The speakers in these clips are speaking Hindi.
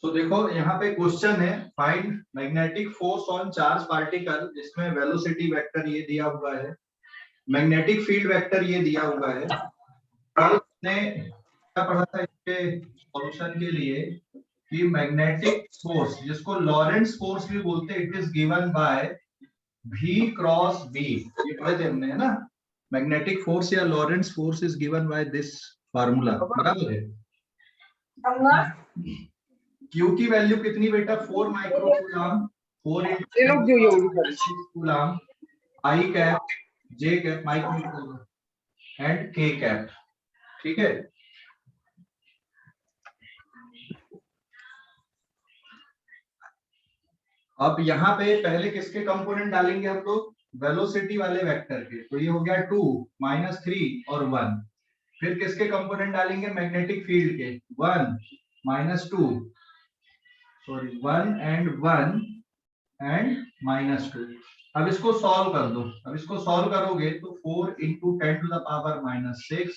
तो देखो यहाँ पे क्वेश्चन है, find magnetic force on charge particle, जिसमें वेलोसिटी वेक्टर ये दिया हुआ है, मैग्नेटिक फील्ड वेक्टर ये दिया हुआ है। कल ने क्या पढ़ा था इसके सॉल्यूशन के लिए कि मैग्नेटिक फोर्स, जिसको लॉरेंट्ज फोर्स भी बोलते हैं, it is given bye V cross B। ये पढ़े थे हमने, है ना। मैग्नेटिक फोर्स या Lorentz force is given by this formula, बराबर है। Q की वैल्यू कितनी बेटा, 4 micro coulomb, 4 coulomb, I cap, J cap, micro and K cap. ठीक है, अब यहाँ पे पहले किसके कंपोनेंट डालेंगे हम लोग, वेलोसिटी वाले वेक्टर के। तो ये हो गया 2 -3 और 1। फिर किसके कंपोनेंट डालेंगे, मैग्नेटिक फील्ड के, 1 -2, सॉरी 1 एंड 1 एंड -2। अब इसको सॉल्व कर दो। अब इसको सॉल्व करोगे तो 4 × 10⁻⁻6,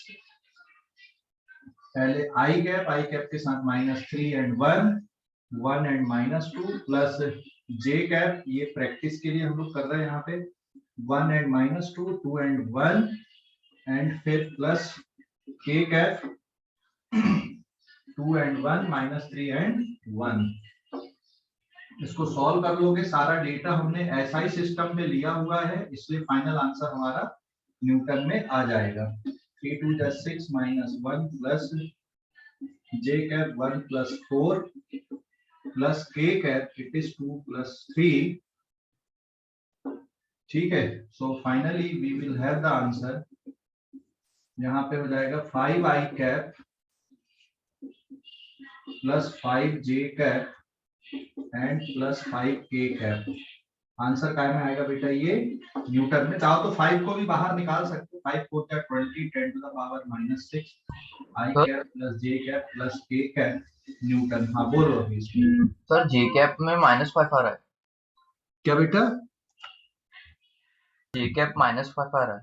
पहले आई कैप के साथ -3 and 1 and -2 plus J cap, ये प्रैक्टिस के लिए हम लोग कर रहे हैं यहाँ पे, 1 एंड -2, 2 एंड 1 एंड फिर plus K cap, 2 and 1 -3 and 1। इसको सॉल्व कर लोगे, सारा डेटा हमने SI सिस्टम में लिया हुआ है, इसलिए फाइनल आंसर हमारा न्यूटन में आ जाएगा। 3 2 6 -1 plus J cap 1 + 4 plus K cap, it is 2 + 3। ठीक है, so finally we will have the answer. यहाँ पे हो जाएगा 5I cap plus 5J cap and plus 5K cap. Answer काय में आएगा बेटा, ये न्यूटन में। चाहो तो 5 को भी बाहर निकाल सकते हो, 5 4 × 20 10⁻⁻6 I cap plus J cap plus K cap Newton. हाँ बोलो अभी। सर J कैप में -5 आ रहा है। क्या बेटा, J कैप -5 आ रहा है।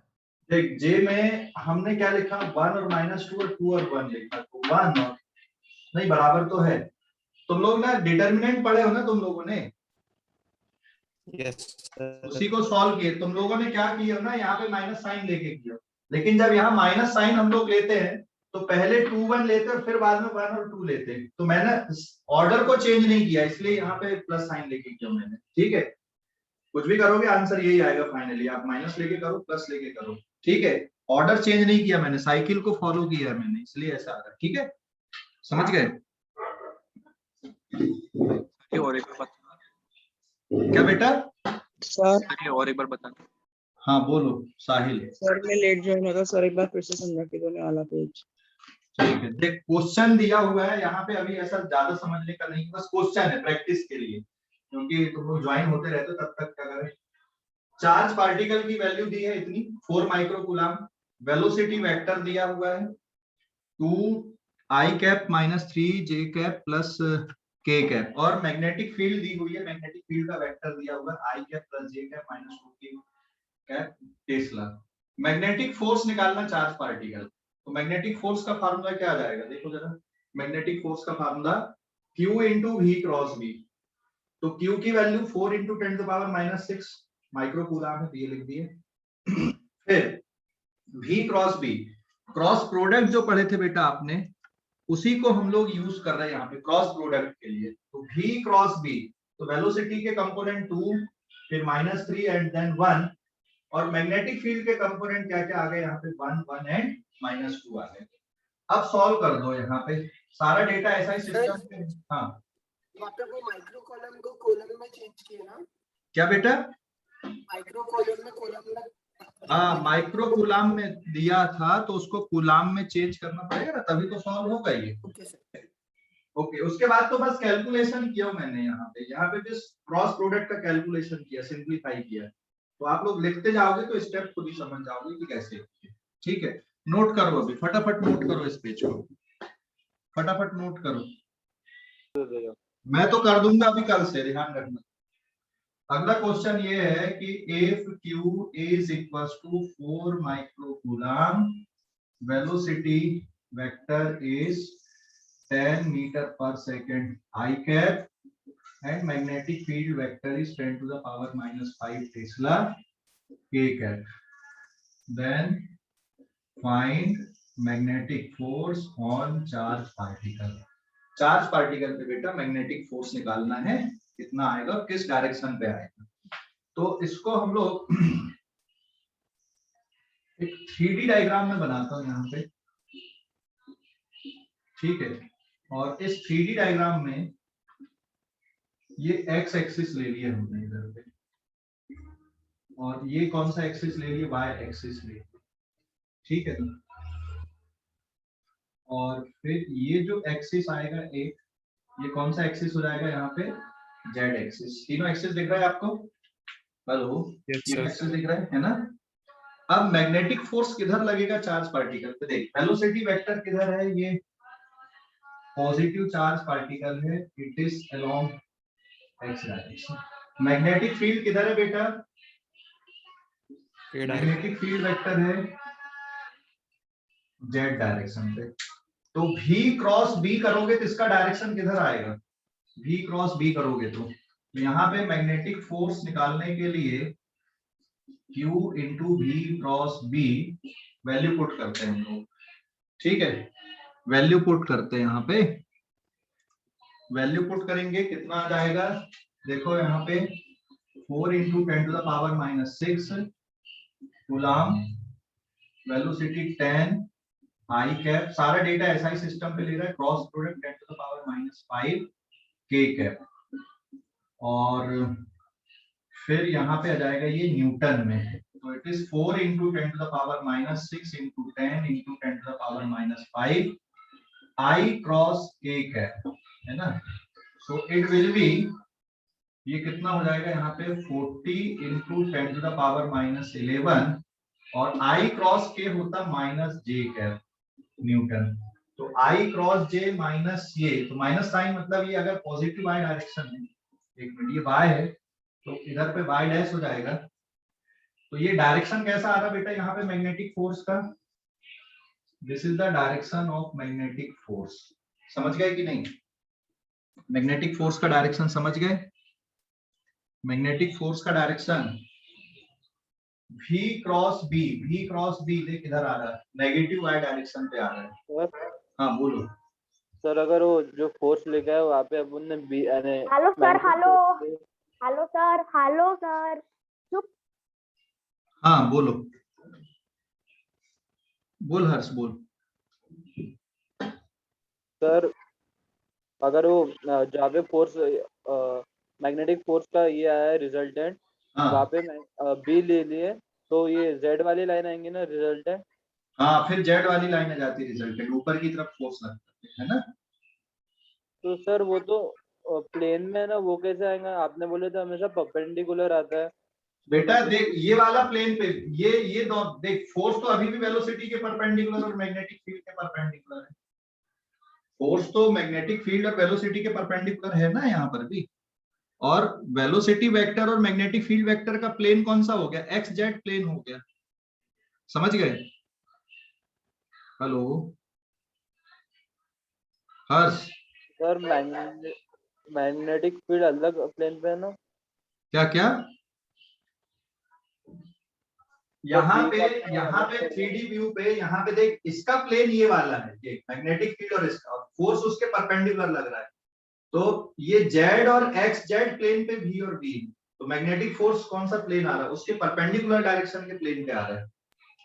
देख, J में हमने क्या लिखा, 1 और -2 और 2 और 1 लिखा, तो 1 और नहीं बराबर तो है। तुम लोग ना डिटर्मिनेंट पढ़े हो ना तुम लोगों ने, उसी को सॉल्व किए। तुम लोगों ने क्या किया ना, यहाँ पे माइनस साइन लेके किया, लेकिन जब यहाँ माइनस साइन हम लोग लेते हैं तो पहले 2 1 लेते हैं, फिर बाद में 1 और 2 लेते हैं। तो मैंने ऑर्डर को चेंज नहीं किया, इसलिए यहाँ पे प्लस साइन लेके किया मैंने। ठीक है, कुछ भी करोगे आंसर यही आएगा फाइनली, आप माइनस लेके करो प्लस लेके करो। ठीक है, ऑर्डर चेंज नहीं किया मैंने, साइकिल को फॉलो किया मैंने, इसलिए ऐसा आ रहा है। ठीक है, समझ गए। और एक बार क्या बेटा, सर और एक बार बताना। हाँ बोलो साहिल। सर मैं लेट ज्वाइन होगा, सर एक बार फिर से समझा के दोने वाला पेज। ठीक है, देख क्वेश्चन दिया हुआ है यहाँ पे, अभी ऐसा ज्यादा समझने का नहीं, बस क्वेश्चन है प्रैक्टिस के लिए, क्योंकि तुम लोग ज्वाइन होते रहते तब तक क्या करें। चार्ज पार्टिकल की वैल्यू दी है इतनी, 4 माइक्रो कूलम, वेलोसिटी वेक्टर दिया हुआ है 2I cap -3 J cap plus K cap, और मैग्नेटिक फील्ड दी हुई है, मैग्नेटिक फील्ड का वेक्टर दिया हुआ है I cap plus J cap -2K cap Tesla. Magnetic force निकालना चार्ज पार्टिकल, तो मैग्नेटिक फोर्स का फार्मूला क्या आ जाएगा, देखो जरा। मैग्नेटिक फोर्स का formula Q × V cross B। तो Q की वैल्यू 4 × 10⁻⁻6 माइक्रो कूलम है, ये लिख दिए। फिर V cross B, cross product जो पढ़े थे बेटा आपने, उसी को हम लोग यूज कर रहे हैं यहाँ पे क्रॉस प्रोडक्ट के लिए। तो V क्रॉस B, तो वेलोसिटी के कंपोनेंट 2, फिर -3 एंड देन 1, और मैग्नेटिक फील्ड के कंपोनेंट क्या क्या आ गए यहाँ पे, 1 1 एंड -2 आ गए। अब सॉल्व कर दो, यहाँ पे सारा डेटा ऐसा ही सिस्टम पे। हाँ वहाँ पे वो माइक्रो कॉलम को कॉलम में चेंज किया ना। क्या बेटा, माइक्रो कॉलम में कॉलम में, हाँ माइक्रो कूलम में दिया था, तो उसको कूलम में चेंज करना पड़ेगा ना, तभी तो सॉल्व होगा ये। ओके, उसके बाद तो बस कैलकुलेशन किया मैंने यहाँ पे जिस क्रॉस प्रोडक्ट का कैलकुलेशन किया, सिंपलीफाई किया। तो आप लोग लिखते जाओगे तो स्टेप खुद ही समझ जाओगे कि कैसे। ठीक है, नोट करो अभी, फटाफट नोट करो इस पेज को, फटाफट नोट करो। मैं तो कर दूंगा अभी कल से, ध्यान रखना। अगला क्वेश्चन ये है कि if Q is equals to 4 micro coulomb, velocity vector is 10 meter per second I cap and magnetic field vector is 10 to the power minus 5 Tesla K cap. Then find magnetic force on charge particle. Charge particle पे बेटा मैग्नेटिक फोर्स निकालना है, कितना आएगा और किस डायरेक्शन पे आएगा। तो इसको हम लोग एक 3D डायग्राम में बनाता हूं यहाँ पे, ठीक है। और इस 3D डायग्राम में ये एक्स एक्सिस ले लिया हमने इधर पे, और ये कौन सा एक्सिस ले लिया, वाई एक्सिस ले लिया, ठीक है। और फिर ये जो एक्सिस आएगा एक, ये कौन सा एक्सिस हो जाएगा यहाँ पे, जेड एक्सिस। तीनों एक्सिस दिख रहा है आपको? हेलो, तीनों एक्सिस दिख रहा है ना? अब मैग्नेटिक फोर्स किधर लगेगा चार्ज पार्टिकल पे, देख वेलोसिटी वेक्टर किधर है, ये पॉजिटिव चार्ज पार्टिकल है, it is along x direction. Magnetic field किधर है बेटा, मैग्नेटिक फील्ड वेक्टर है जेड डायरेक्शन पे। तो V क्रॉस B करोगे तो इसका डायरेक्शन किधर आएगा, V क्रॉस B करोगे तो यहाँ पे मैग्नेटिक फोर्स निकालने के लिए Q into V cross B value put करते हैं हम लोग, ठीक है। वैल्यू पुट करते हैं, यहाँ पे वैल्यू पुट करेंगे, कितना आ जाएगा देखो यहाँ पे 4 into 10 to the power minus 6 coulomb, velocity 10 I cap, सारा डेटा एसआई सिस्टम पे ले रहा है, cross product 10 to the power minus 5 K cap, और फिर यहाँ पे आ जाएगा ये न्यूटन में, तो it is 4 into 10 to the power minus 6 into 10 into 10 to the power minus 5 I cross K cap, है ना। सो इट विल बी, ये कितना हो जाएगा यहाँ पे 40 into 10 to the power minus 11, और आई क्रॉस के होता माइनस जे कैप न्यूटन। तो I क्रॉस J माइनस ये, तो माइनस साइन मतलब ये अगर पॉजिटिव y डायरेक्शन है, एक मिनट ये y है तो इधर पे y डैश हो जाएगा। तो ये डायरेक्शन कैसा आ रहा बेटा यहाँ पे मैग्नेटिक फोर्स का, this is the direction of magnetic force. समझ गए कि नहीं, मैग्नेटिक फोर्स का डायरेक्शन समझ गए। मैग्नेटिक फोर्स का direction V cross B, V cross B देख इधर आ रहा है, नेगेटिव y डायरेक्शन पे आ रहा है। हाँ बोलो सर, अगर वो जो फोर्स लेके आए वहाँ पे अपन ने बी यानी hello sir, hello hello sir, hello sir, चुप। हाँ बोलो, बोल हर्ष बोल। सर अगर वो जहाँ पे फोर्स मैग्नेटिक फोर्स का ये आया है रिजल्टेंट, वहाँ पे बी ले लिए तो ये जेड वाली लाइन आएंगी ना रिजल्टेंट। हाँ फिर जेड वाली लाइन आ जाती है रिजल्टेंट, ऊपर की तरफ फोर्स लगता है ना। तो सर वो तो प्लेन में ना, वो कैसे आएगा, आपने बोले तो हमेशा परपेंडिकुलर आता है। बेटा देख ये वाला प्लेन पे ये दो देख, फोर्स तो अभी भी वेलोसिटी के परपेंडिकुलर और मैग्नेटिक फील्ड के परपेंडिकुलर है। फोर्स तो मैग्नेटिक फील्ड और वेलोसिटी के परपेंडिकुलर है ना यहाँ पर भी। और वेलोसिटी वेक्टर और मैग्नेटिक फील्ड वेक्टर का प्लेन कौन सा हो गया, एक्स जेड प्लेन हो गया। समझ गए? हेलो हर्ष। सर मैग्नेटिक फील्ड अलग प्लेन पे है ना। क्या क्या यहाँ पे 3D व्यू पे यहाँ पे देख, इसका प्लेन ये वाला है, ये मैग्नेटिक फील्ड और इसका फोर्स उसके परपेंडिकुलर लग रहा है। तो ये जेड और एक्स जेड प्लेन पे V और B, तो मैग्नेटिक फोर्स कौन सा प्लेन आ रहा है, उसके परपेंडिकुलर डायरेक्शन के प्लेन पे आ रहा है।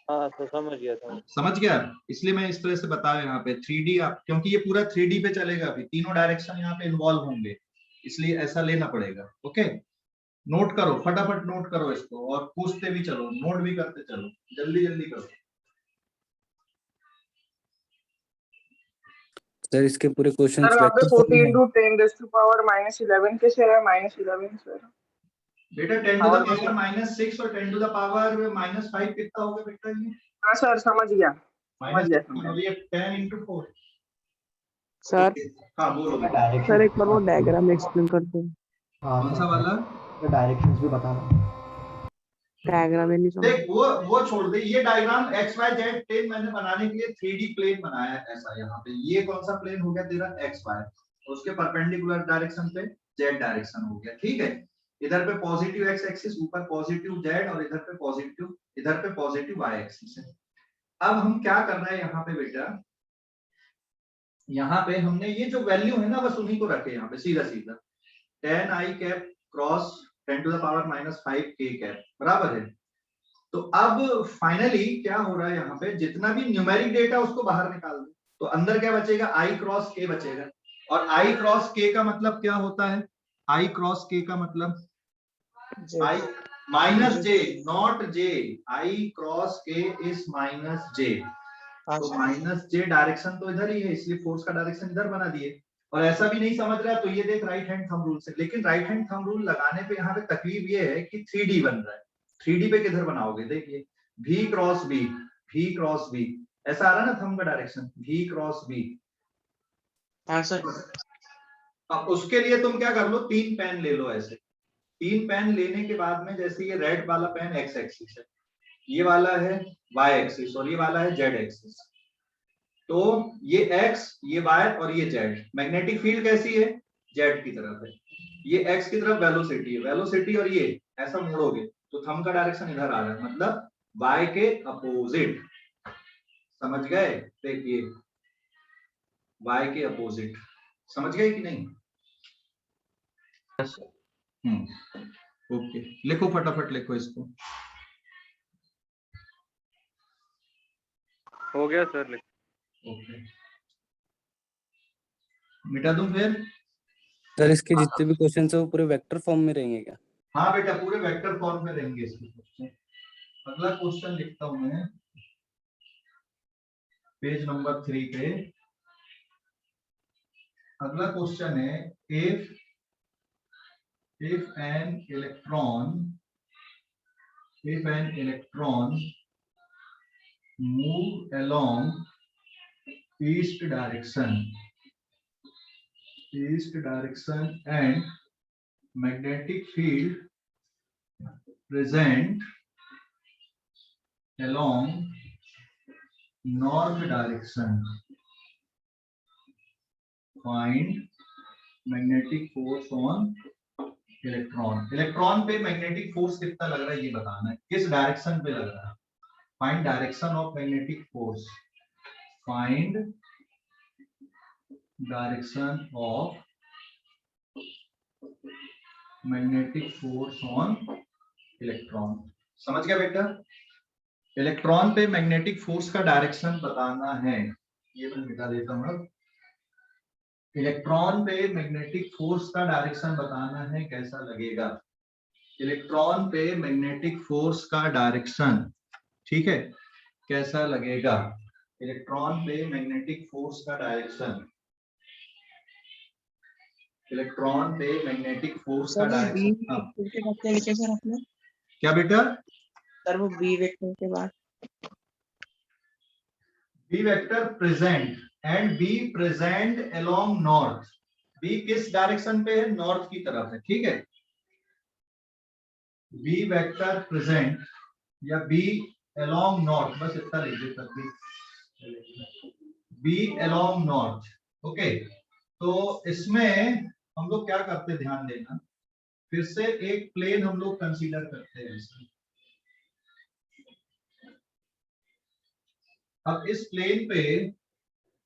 हाँ तो समझ गया था, समझ गया। इसलिए मैं इस तरह से बता रहा हूं यहाँ पे 3D आप, क्योंकि ये पूरा 3D पे चलेगा, अभी तीनों डायरेक्शन यहाँ पे इन्वॉल्व होंगे, इसलिए ऐसा लेना पड़ेगा। ओके नोट करो, फटाफट नोट करो इसको, और पूछते भी चलो, नोट भी करते चलो, जल्दी जल्दी करो। सर इसके पूरे क्वेश्चंस सर वहाँ पे 40 into 10 raised to power minus 11 कैसे है, -11 सर। बेटा 10 टू द पावर माइनस 6 और 10 टू द पावर माइनस 5 कितना होगा बेटा ये? हाँ सर समझ गया, समझ गया। 10 into 4। सर हाँ बोलो। सर एक बार वो डायग्राम एक्सप्लेन करते हैं। कौन सा वाला? डायरेक्शंस भी बताना। डायग्राम ही नहीं समझ। देख वो छोड़ दे, ये diagram x y z plane मैंने बनाने के लिए 3D प्लेन बनाया है ऐसा। यहाँ पे ये कौन सा प्लेन हो गया तेरा, एक्स वाई, उसके परपेंडिकुलर डायरेक्शन पे जेड डायरेक्शन हो गया, ठीक है। इधर पे पॉजिटिव एक्स एक्सिस, ऊपर पॉजिटिव जेड, और इधर पे पॉजिटिव वाई एक्सिस है। अब हम क्या कर रहे हैं यहाँ पे बेटा, यहाँ पे हमने ये जो वैल्यू है ना बस उन्हीं को रखे यहाँ पे सीधा सीधा, tan i cap cross 10 to the power -5 k cap बराबर है। तो अब फाइनली क्या हो रहा है यहाँ पे, जितना भी न्यूमेरिक डेटा उसको बाहर निकाल दो, तो अंदर क्या बचेगा, i क्रॉस k बचेगा। और i क्रॉस k का मतलब क्या होता है, i क्रॉस k का मतलब i minus j, not j, i cross k is minus j। तो माइनस j डायरेक्शन तो इधर ही है, इसलिए फोर्स का डायरेक्शन इधर बना दिए। और ऐसा भी नहीं समझ रहा तो ये देख राइट हैंड थंब रूल से, लेकिन राइट हैंड थंब रूल लगाने पे यहाँ पे तकलीफ ये है कि 3D बन रहा है। 3D पे किधर बनाओगे, देखिए v क्रॉस b, ऐसा आ रहा है ना थंब का डायरेक्शन, v क्रॉस b। हाँ सर। अब उसके लिए तुम क्या कर लो, 3 पेन ले लो ऐसे। 3 पेन लेने के बाद में, जैसे ये रेड वाला पेन एक्स एक्सिस है, ये वाला है वाई एक्सिस, और ये वाला है जेड एक्सिस। तो ये x, ये y और ये z, मैग्नेटिक फील्ड कैसी है, z की तरफ है। ये x की तरफ वेलोसिटी है, वेलोसिटी और ये ऐसा मोड़ोगे तो थंब का डायरेक्शन इधर आ रहा है, मतलब y के अपोजिट। समझ गए, देखिए y के अपोजिट, समझ गए कि नहीं? ओके, लिखो फटाफट लिखो इसको। हो गया सर, लिख। ओके, मिटा दूं फिर? सर इसके जितने भी क्वेश्चन है वो पूरे वेक्टर फॉर्म में रहेंगे क्या? हाँ बेटा, पूरे वेक्टर फॉर्म में रहेंगे इसके क्वेश्चन। अगला क्वेश्चन लिखता हूं मैं पेज नंबर 3 पे। अगला क्वेश्चन है, if an electron move along east direction and magnetic field present along north direction, find magnetic force on electron पे मैग्नेटिक फोर्स कितना लग रहा है ये बताना है, किस डायरेक्शन पे लग रहा है। Find direction of magnetic force, find direction of magnetic force on electron. समझ गया बेटा, इलेक्ट्रॉन पे मैग्नेटिक फोर्स का डायरेक्शन बताना है। ये मैं मिटा देता हूँ। इलेक्ट्रॉन पे मैग्नेटिक फोर्स का डायरेक्शन बताना है, कैसा लगेगा इलेक्ट्रॉन पे मैग्नेटिक फोर्स का डायरेक्शन, ठीक है, कैसा लगेगा इलेक्ट्रॉन पे मैग्नेटिक फोर्स का डायरेक्शन, इलेक्ट्रॉन पे मैग्नेटिक फोर्स का डायरेक्शन। हाँ। लिखे सर आपने? क्या बेटा? सर वो बी वेक्टर के बाद B vector present and B present along north. B किस डायरेक्शन पे है, नॉर्थ की तरफ है, ठीक है। बी वेक्टर प्रेजेंट या बी अलोंग नॉर्थ, बस इतना लीजिए तक भी, बी अलोंग नॉर्थ। ओके, तो इसमें हम लोग क्या करते हैं, ध्यान देना, फिर से एक प्लेन हम लोग कंसीडर करते हैं इसमें। अब इस प्लेन पे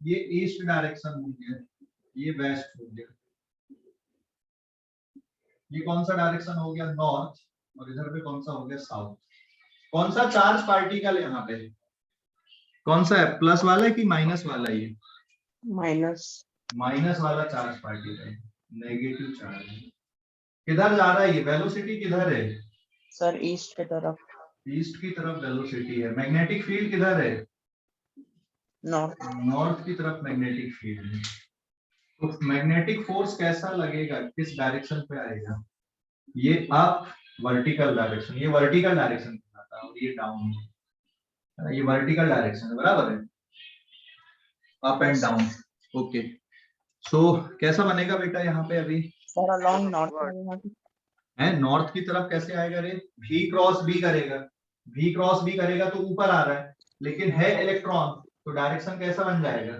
ये ईस्ट डायरेक्शन हो गया, ये वेस्ट हो गया, ये कौन सा डायरेक्शन हो गया, नॉर्थ, और इधर पे कौन सा हो गया, साउथ। कौन सा चार्ज पार्टिकल यहाँ पे, कौन सा है, प्लस वाला है कि माइनस वाला है? ये माइनस वाला चार्ज पार्टिकल, नेगेटिव चार्ज है। किधर जा रहा है ये, वेलोसिटी किधर है सर? ईस्ट की तरफ। ईस्ट की तरफ वेलोसिटी है। मैग्नेटिक फील्ड किधर है, नॉर्थ की तरफ मैग्नेटिक फील्ड है। तो मैग्नेटिक फोर्स कैसा लगेगा, किस डायरेक्शन पे आएगा, ये अप वर्टिकल डायरेक्शन, ये वर्टिकल डायरेक्शन कहलाता है, और ये डाउन, ये वर्टिकल डायरेक्शन है, बराबर है, अप एंड डाउन। ओके, सो कैसा बनेगा बेटा यहाँ पे अभी, सर अलोंग नॉर्थ है, नॉर्थ की तरफ कैसे आएगा रे, v क्रॉस b करेगा, v क्रॉस b करेगा तो ऊपर आ रहा है, लेकिन है इलेक्ट्रॉन, तो डायरेक्शन कैसा बन जाएगा,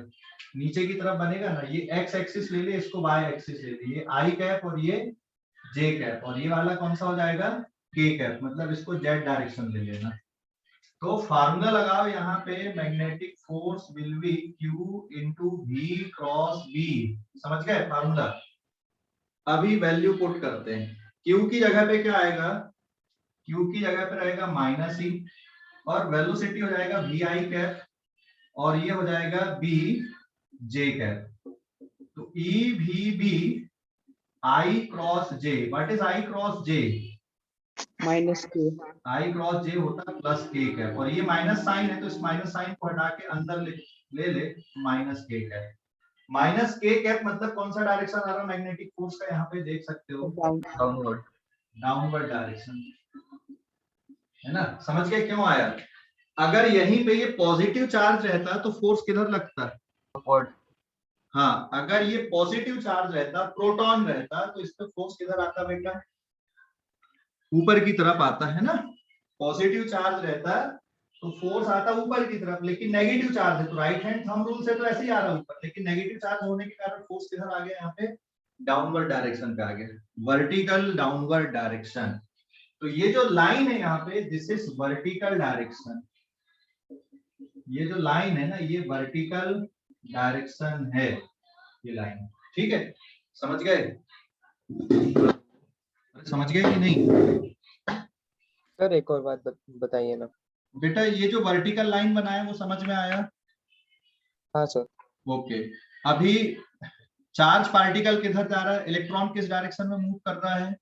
नीचे की तरफ बनेगा ना। ये x एक्सिस ले ले, इसको y एक्सिस ले ले, ये i कैप और ये j कैप, और ये वाला कौन सा हो जाएगा, k कैप, मतलब इसको z डायरेक्शन ले लेना। तो फार्मूला लगाओ यहाँ पे, magnetic force will be q into v cross b, समझ गए फार्मूला। अभी वैल्यू पुट करते हैं, q की जगह पे क्या आएगा, q की जगह पे रहेगा माइनस ई, और वेलोसिटी हो जाएगा वी आई कैप, और ये हो जाएगा बी जे कैप। तो E V B I cross J, what is I cross J, minus K. I cross जे होता है प्लस के कैप, और ये माइनस साइन है तो इस माइनस साइन को हटा के अंदर ले माइनस के कैप। माइनस के कैप मतलब कौन सा डायरेक्शन आ रहा है मैग्नेटिक फोर्स का, यहाँ पे देख सकते हो, डाउनवर्ड। डाउनवर्ड डायरेक्शन, है ना। समझ गए क्यों आया, अगर यहीं पे ये पॉजिटिव चार्ज रहता तो फोर्स किधर लगता, अपवर्ड। हाँ, अगर ये पॉजिटिव चार्ज रहता, प्रोटॉन रहता, तो इस पे फोर्स किधर आता बेटा, ऊपर की तरफ आता है ना। पॉजिटिव चार्ज रहता तो फोर्स आता ऊपर की तरफ, लेकिन नेगेटिव चार्ज है तो राइट हैंड थंब रूल से तो ऐसे ही आ रहा ऊपर, लेकिन नेगेटिव चार्ज होने के कारण फोर्स किधर आ गया, यहाँ पे डाउनवर्ड डायरेक्शन पे आ गया, वर्टिकल डाउनवर्ड डायरेक्शन। तो ये जो लाइन है यहाँ पे, दिस इज वर्टिकल डायरेक्शन, ये जो लाइन है ना, ये वर्टिकल डायरेक्शन है, ये लाइन, ठीक है, समझ गए, समझ गए कि नहीं। सर एक और बात बताइए ना। बेटा ये जो वर्टिकल लाइन बनाया वो समझ में आया, हाँ सर। ओके। अभी चार्ज पार्टिकल किधर जा रहा है, इलेक्ट्रॉन किस डायरेक्शन में मूव कर रहा है,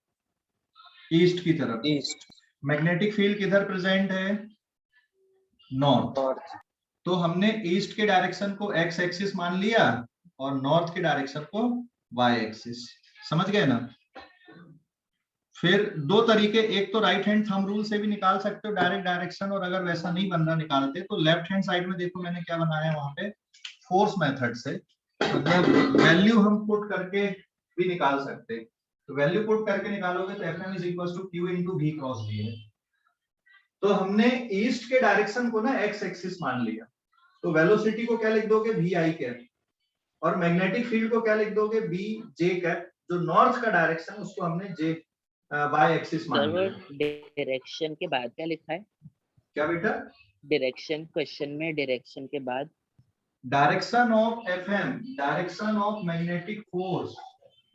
ईस्ट की तरफ। ईस्ट। मैग्नेटिक फील्ड किधर प्रेजेंट है, नॉर्थ। तो हमने ईस्ट के डायरेक्शन को एक्स एक्सिस मान लिया और नॉर्थ के डायरेक्शन को वाई एक्सिस, समझ गए ना। फिर दो तरीके, एक तो राइट हैंड थंब रूल से भी निकाल सकते हो डायरेक्ट डायरेक्शन, और अगर वैसा नहीं बनना निकालते तो लेफ्ट हैंड साइड में देखो मैंने क्या बनाया वहां पे, फोर्स मेथड से, मतलब वैल्यू हम पुट करके भी निकाल सकते हैं। तो वैल्यू पुट करके निकालोगे तो Fm is equal to Q into V cross V है। तो हमने ईस्ट के डायरेक्शन को ना एक्स एक्सिस मान लिया, तो वेलोसिटी को क्या लिख दोगे, वी आई कैप, और मैग्नेटिक फील्ड को क्या लिख दोगे, बी जे कैप। जो नॉर्थ का डायरेक्शन उसको हमने जे वाई एक्सिस मान लिया। डायरेक्शन के बाद क्या लिखा है, क्या बेटा, डायरेक्शन क्वेश्चन में डायरेक्शन के बाद direction of FM, direction of magnetic force,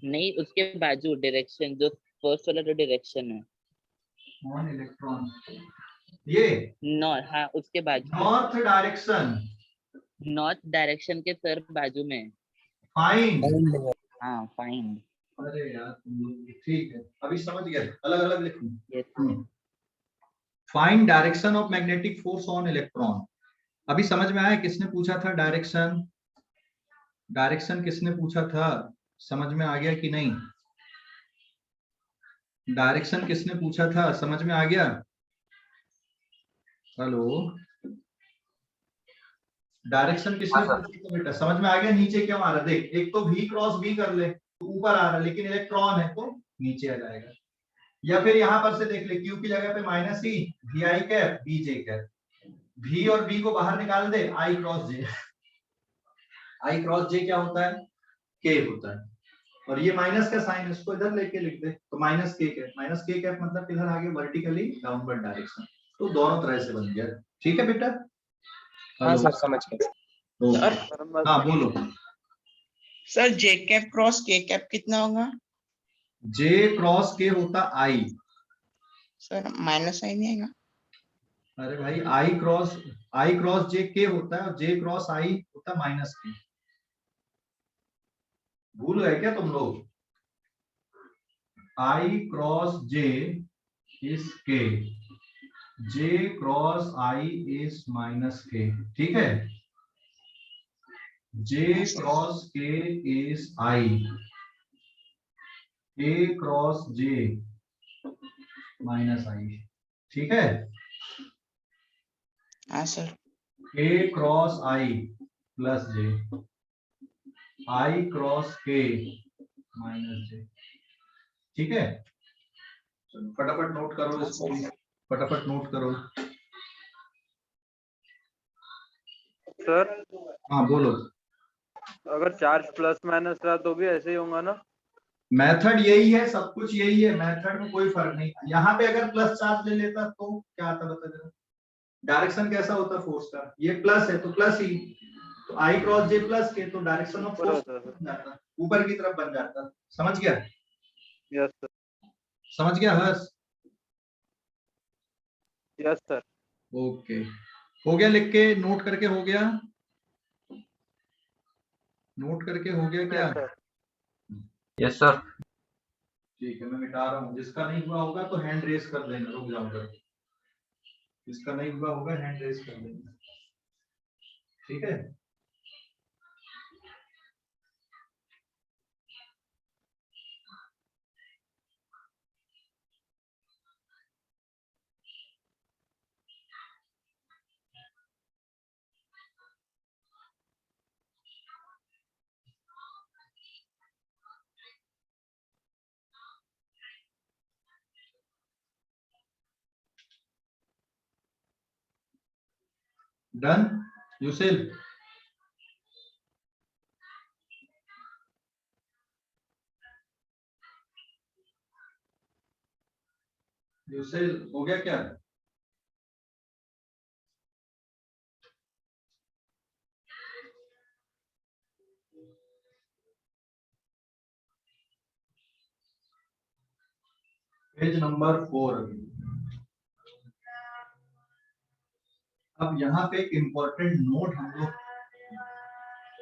नहीं उसके बाजू डायरेक्शन, जो फर्स्ट वाला जो डायरेक्शन है ऑन इलेक्ट्रॉन, ये नॉर्थ, हाँ उसके बाजू, नॉर्थ डायरेक्शन, नॉर्थ डायरेक्शन के सर बाजू में, फाइंड, हाँ फाइंड। अरे यार तुम लोग, ठीक है अभी समझ गए, अलग अलग लिखूं, find direction of magnetic force on electron. अभी समझ में आया किसने पूछा था डायरेक्शन, डायरेक्शन किसने पूछा था, समझ में आ गया कि नहीं, डायरेक्शन किसने पूछा था, समझ में आ गया, हेलो, डायरेक्शन किसने पूछा था बेटा, समझ में आ गया, नीचे क्यों आ रहा, देख एक तो v क्रॉस b कर ले तो ऊपर आ रहा है, लेकिन इलेक्ट्रॉन है तो नीचे आ जाएगा, या फिर यहां पर से देख ले, q की जगह पे minus E V I cap B J cap, v और b को बाहर निकाल दे, i cross j, i cross j क्या होता है, k होता है, और ये माइनस का साइन इसको इधर लेके लिख दे, तो minus k cap, minus k cap मतलब किधर आ गया, वर्टिकली डाउनवर्ड डायरेक्शन। तो दोनों तरह से बन गया, ठीक है बेटा। हाँ सर समझ गए। हाँ बोलो सर जे कैप क्रॉस के कैप कितना होगा, j क्रॉस k होता i, सर माइनस आई नहीं आएगा, अरे भाई i क्रॉस j k होता है और j क्रॉस i होता माइनस k, भूल गए क्या तुम लोग, i cross j is k, j cross i is minus k, ठीक है, j cross k is i, k cross j minus i, ठीक है, हाँ sir, k cross i plus j, i cross k minus j, ठीक है। चलो फटाफट नोट करो इसको भी, फटाफट नोट करो। सर हाँ बोलो। अगर चार्ज प्लस माइनस रहा तो भी ऐसे ही होगा ना? मेथड यही है, सब कुछ यही है, मेथड में कोई फर्क नहीं। यहाँ पे अगर प्लस चार्ज ले लेता तो क्या आता बता जरा। डायरेक्शन कैसा होता फोर्स का, ये प्लस है तो प्लस ही, तो आई क्रॉस जे प्लस के, तो डायरेक्शन ऑफ फोर्स जाता, ऊपर की तरफ बन जाता। समझ गया? Yes sir. समझ गया हर्ष? Yes sir. ओके, हो गया? लिख के नोट करके हो गया? नोट करके हो गया क्या? Yes sir. ठीक है, मैं मिटा रहा हूँ। जिसका नहीं हुआ होगा तो हैंड रेस कर देना, रुक जाओ कर। जिसका नहीं हुआ होगा हैंड रेस कर देना, ठीक है? डन यूसिल? यूसिल हो गया क्या? Page number 4। अब यहाँ पे एक इंपॉर्टेंट नोट हम लोग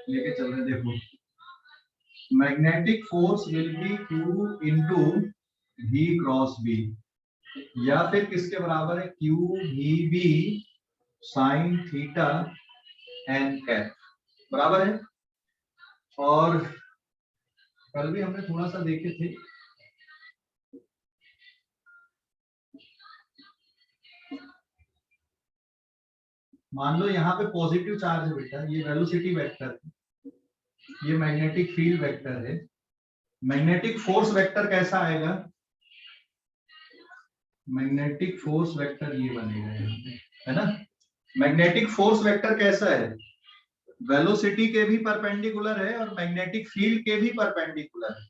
लेके चल रहे हैं। देखो, magnetic force will be Q into V cross B, या फिर किसके बराबर है? Q V B sine theta n cap, बराबर है। और कल भी हमने थोड़ा सा देखे थे, मान लो यहाँ पे पॉजिटिव चार्ज है बेटा, ये वेलोसिटी वेक्टर है, ये मैग्नेटिक फील्ड वेक्टर है। मैग्नेटिक फोर्स वेक्टर कैसा आएगा? मैग्नेटिक फोर्स वेक्टर ये बनेगा यहाँ पे, है ना? मैग्नेटिक फोर्स वेक्टर कैसा है? वेलोसिटी के भी परपेंडिकुलर है और मैग्नेटिक फील्ड के भी परपेंडिकुलर है।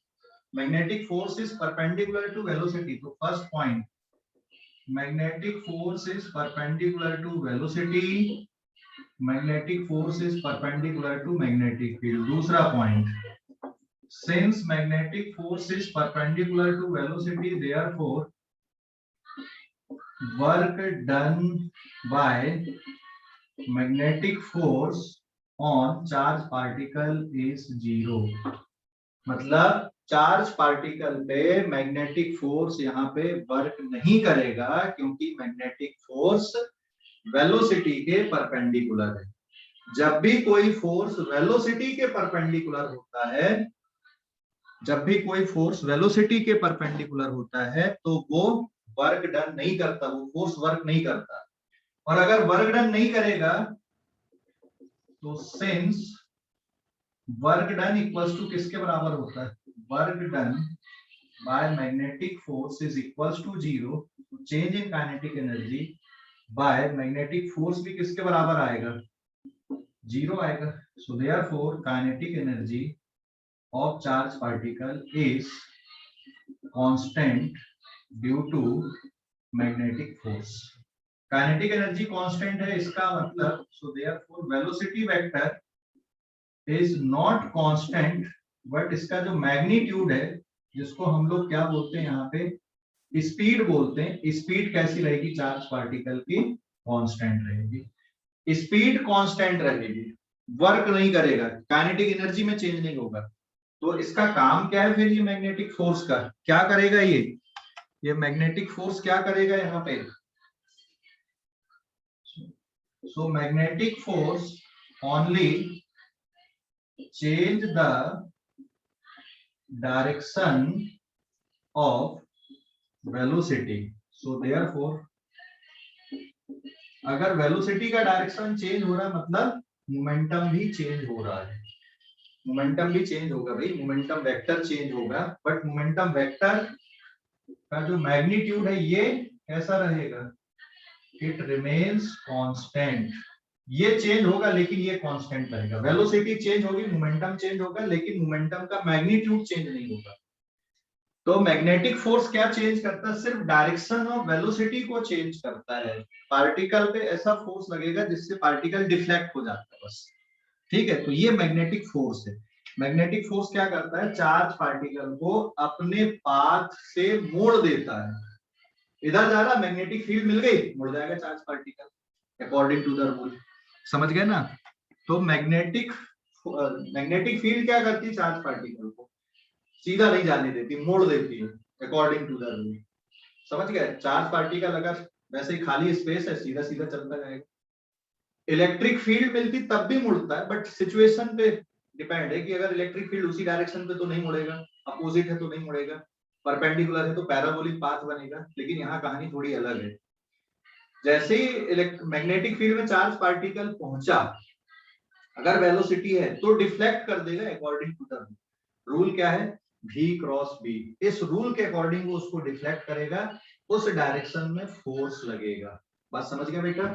Magnetic force is perpendicular to velocity, तो first point, magnetic force is perpendicular to velocity, magnetic force is perpendicular to magnetic field. दूसरा point, since magnetic force is perpendicular to velocity, therefore work done by magnetic force on charge particle is 0। मतलब चार्ज पार्टिकल पे मैग्नेटिक फोर्स यहाँ पे वर्क नहीं करेगा, क्योंकि मैग्नेटिक फोर्स वेलोसिटी के परपेंडिकुलर है। जब भी कोई फोर्स वेलोसिटी के परपेंडिकुलर होता है, जब भी कोई फोर्स वेलोसिटी के परपेंडिकुलर होता है, तो वो वर्क डन नहीं करता, वो फोर्स वर्क नहीं करता। और अगर वर्क डन नहीं करेगा तो since work done equals to किसके बराबर होता है? Work done by magnetic force is equals to 0, change in kinetic energy by magnetic force भी किसके बराबर आएगा? 0 आएगा। So therefore kinetic energy of charge particle is constant due to magnetic force. Kinetic energy constant है, इसका मतलब so therefore velocity vector is not constant, but इसका जो मैग्नीट्यूड है, जिसको हम लोग क्या बोलते हैं यहाँ पे? स्पीड बोलते हैं। स्पीड कैसी रहेगी चार्ज पार्टिकल की? कांस्टेंट रहेगी। स्पीड कांस्टेंट रहेगी, वर्क नहीं करेगा, काइनेटिक एनर्जी में चेंज नहीं होगा। तो इसका काम क्या है फिर? ये मैग्नेटिक फोर्स का क्या करेगा? ये मैग्नेटिक फोर्स क्या करेगा यहाँ पे? So magnetic force only change the direction of velocity. So therefore अगर वेलोसिटी का डायरेक्शन चेंज हो रहा है, मतलब मोमेंटम भी चेंज हो रहा है। मोमेंटम भी चेंज होगा भाई, मोमेंटम वेक्टर चेंज होगा, बट मोमेंटम वेक्टर का जो मैग्नीट्यूड है ये कैसा रहेगा, इट रिमेन्स कांस्टेंट। ये चेंज होगा लेकिन ये कांस्टेंट रहेगा। वेलोसिटी चेंज होगी, मोमेंटम चेंज होगा, लेकिन मोमेंटम का मैग्नीट्यूड चेंज नहीं होगा। तो मैग्नेटिक फोर्स क्या चेंज करता है, सिर्फ डायरेक्शन और वेलोसिटी को चेंज करता है। पार्टिकल पे ऐसा फोर्स लगेगा जिससे पार्टिकल डिफ्लेक्ट हो जाता है बस, ठीक है। तो ये मैग्नेटिक फोर्स है। मैग्नेटिक फोर्स क्या करता है, चार्ज पार्टिकल को अपने पाथ से मोड़ देता है। इधर जा रहा, मैग्नेटिक फील्ड मिल गई, मुड़ जाएगा charge particle according to the rule. समझ गए ना। तो मैग्नेटिक फील्ड क्या करती है, चार्ज पार्टिकल को सीधा नहीं जाने देती, मोड़ देती है अकॉर्डिंग टू द रूल। समझ गए। चार्ज पार्टिकल अगर वैसे ही खाली स्पेस है, सीधा सीधा चलता जाएगा। इलेक्ट्रिक फील्ड मिलती तब भी मुड़ता है, बट सिचुएशन पे डिपेंड है कि अगर इलेक्ट्रिक फील्ड उसी डायरेक्शन पे तो नहीं मुड़ेगा, अपोजिट है तो नहीं मुड़ेगा, परपेंडिकुलर है तो पैराबोलिक पाथ बनेगा। लेकिन यहाँ कहानी थोड़ी अलग है। जैसे ही मैग्नेटिक फील्ड में चार्ज पार्टिकल पहुंचा, अगर वेलोसिटी है तो डिफ्लेक्ट कर देगा according to the rule. Rule क्या है, v क्रॉस b। इस रूल के अकॉर्डिंग वो उसको डिफ्लेक्ट करेगा, उस डायरेक्शन में फोर्स लगेगा। बात समझ गए बेटा,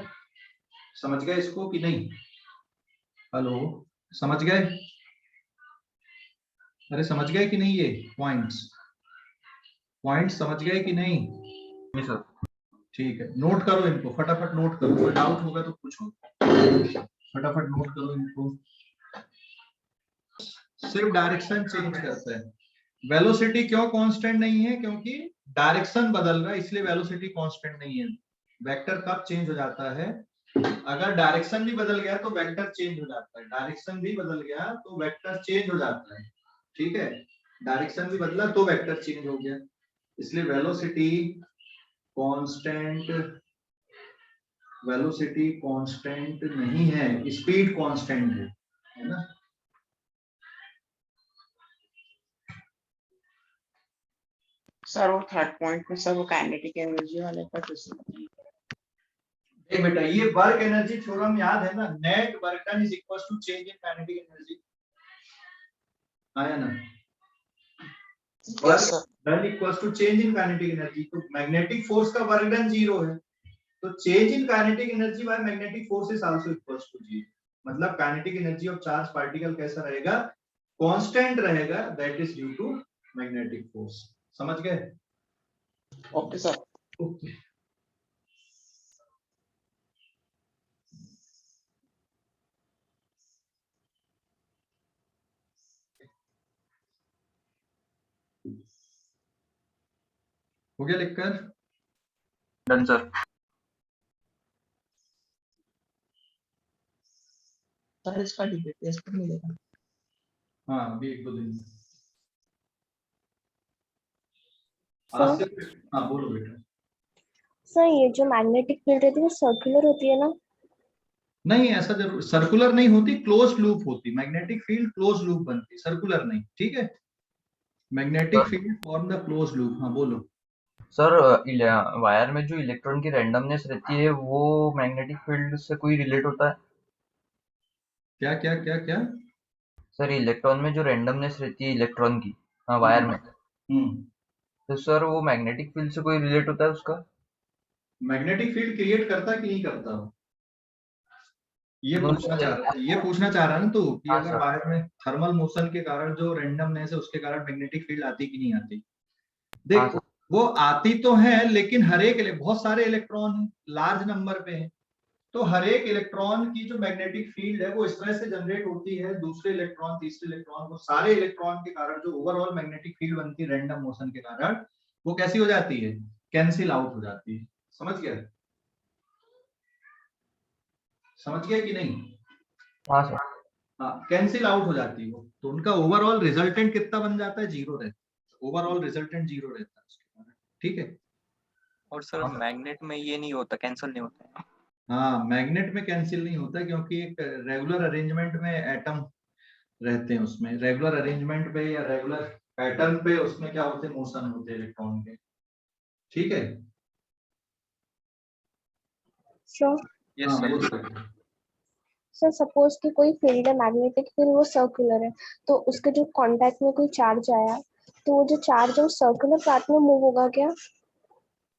समझ गए इसको कि नहीं? हेलो, समझ गए? अरे समझ गए कि नहीं? ये पॉइंट्स समझ गए कि नहीं? सर ठीक है, नोट करो इनको, फटाफट नोट करो। कोई डाउट होगा तो पूछो, फटाफट नोट करो इनको। सिर्फ डायरेक्शन चेंज करता है। वेलोसिटी क्यों कांस्टेंट नहीं है, क्योंकि डायरेक्शन बदल रहा है, इसलिए वेलोसिटी कांस्टेंट नहीं है। वेक्टर कब चेंज हो जाता है, अगर डायरेक्शन भी बदल गया तो वेक्टर चेंज हो जाता है। डायरेक्शन भी बदल गया तो वेक्टर चेंज हो जाता है, ठीक है। डायरेक्शन भी बदला तो वेक्टर चेंज हो गया, इसलिए वेलोसिटी कांस्टेंट नहीं है, स्पीड कांस्टेंट है ना। सर वो थर्ड पॉइंट में सर वो काइनेटिक एनर्जी वाले का ए बेटा, ये वर्क एनर्जी थ्योरम याद है ना, net work done is equal to change in kinetic energy, आया ना। Work done equal to change in kinetic energy. तो मैग्नेटिक फोर्स का वर्क डन 0 है, तो change in kinetic energy by magnetic force is also equal to 0। मतलब kinetic energy of charge particle कैसा रहेगा, कांस्टेंट रहेगा, that is due to magnetic force. समझ गए? Okay sir. ओके, हो गया लिखकर? Done sir. सर इसका डिबेट टेस्ट मिलेगा? हाँ, अभी 1-2 दिन में। सर हाँ बोलो बेटा। सर ये जो मैग्नेटिक फील्ड रहती है वो सर्कुलर होती है ना? नहीं, ऐसा जरूर सर्कुलर नहीं होती, क्लोज लूप होती। मैग्नेटिक फील्ड क्लोज लूप बनती, सर्कुलर नहीं, ठीक है। Magnetic field form the close loop. हाँ बोलो। सर वायर में जो इलेक्ट्रॉन की रैंडमनेस रहती है वो मैग्नेटिक फील्ड से कोई रिलेट होता है? क्या क्या क्या क्या? सर इलेक्ट्रॉन में जो रैंडमनेस रहती है इलेक्ट्रॉन की, हाँ वायर में, तो सर वो मैग्नेटिक फील्ड से कोई रिलेट होता है उसका? मैग्नेटिक फील्ड क्रिएट करता कि नहीं करता? ये दोनों पूछना चाह रहा ना तू कि हाँ, अगर सर। वायर में थर्मल मोशन के कारण जो रैंडमनेस है उसके कारण मैग्नेटिक फील्ड आती कि नहीं आती? हाँ, देख, सर। वो आती तो है, लेकिन हर एक बहुत सारे इलेक्ट्रॉन है, लार्ज नंबर पे है, तो हर एक इलेक्ट्रॉन की जो मैग्नेटिक फील्ड है वो इस तरह से जनरेट होती है। दूसरे इलेक्ट्रॉन, तीसरे इलेक्ट्रॉन, वो सारे इलेक्ट्रॉन के कारण जो ओवरऑल मैग्नेटिक फील्ड बनती है रैंडम मोशन के कारण, वो कैसी हो जाती है, कैंसिल आउट हो जाती है। समझ गया? समझ गया कि नहीं? हाँ सर। हाँ, कैंसिल आउट हो जाती है वो, तो उनका ओवरऑल रिजल्टेंट कितना बन जाता है, 0 रहता है। ओवरऑल रिजल्टेंट 0 रहता है उसके कारण, ठीक है। और सर मैग्नेट में ये नहीं होता, कैंसिल नहीं होता है। हाँ, मैग्नेट में कैंसिल नहीं होता क्योंकि एक रेगुलर अरेंजमेंट में एटम रहते हैं, उसमें रेगुलर अरेंजमेंट पे या रेगुलर पैटर्न पे उसमें क्या होते हैं, मोशन होते हैं इलेक्ट्रॉन के, ठीक है। Yes sir. सर सपोज कि कोई फील्ड है मैग्नेटिक फील्ड, वो सर्कुलर है, तो उसके जो कांटेक्ट में कोई चार्ज आया तो वो जो चार्ज है वो सर्कुलर पाथ में मूव होगा क्या?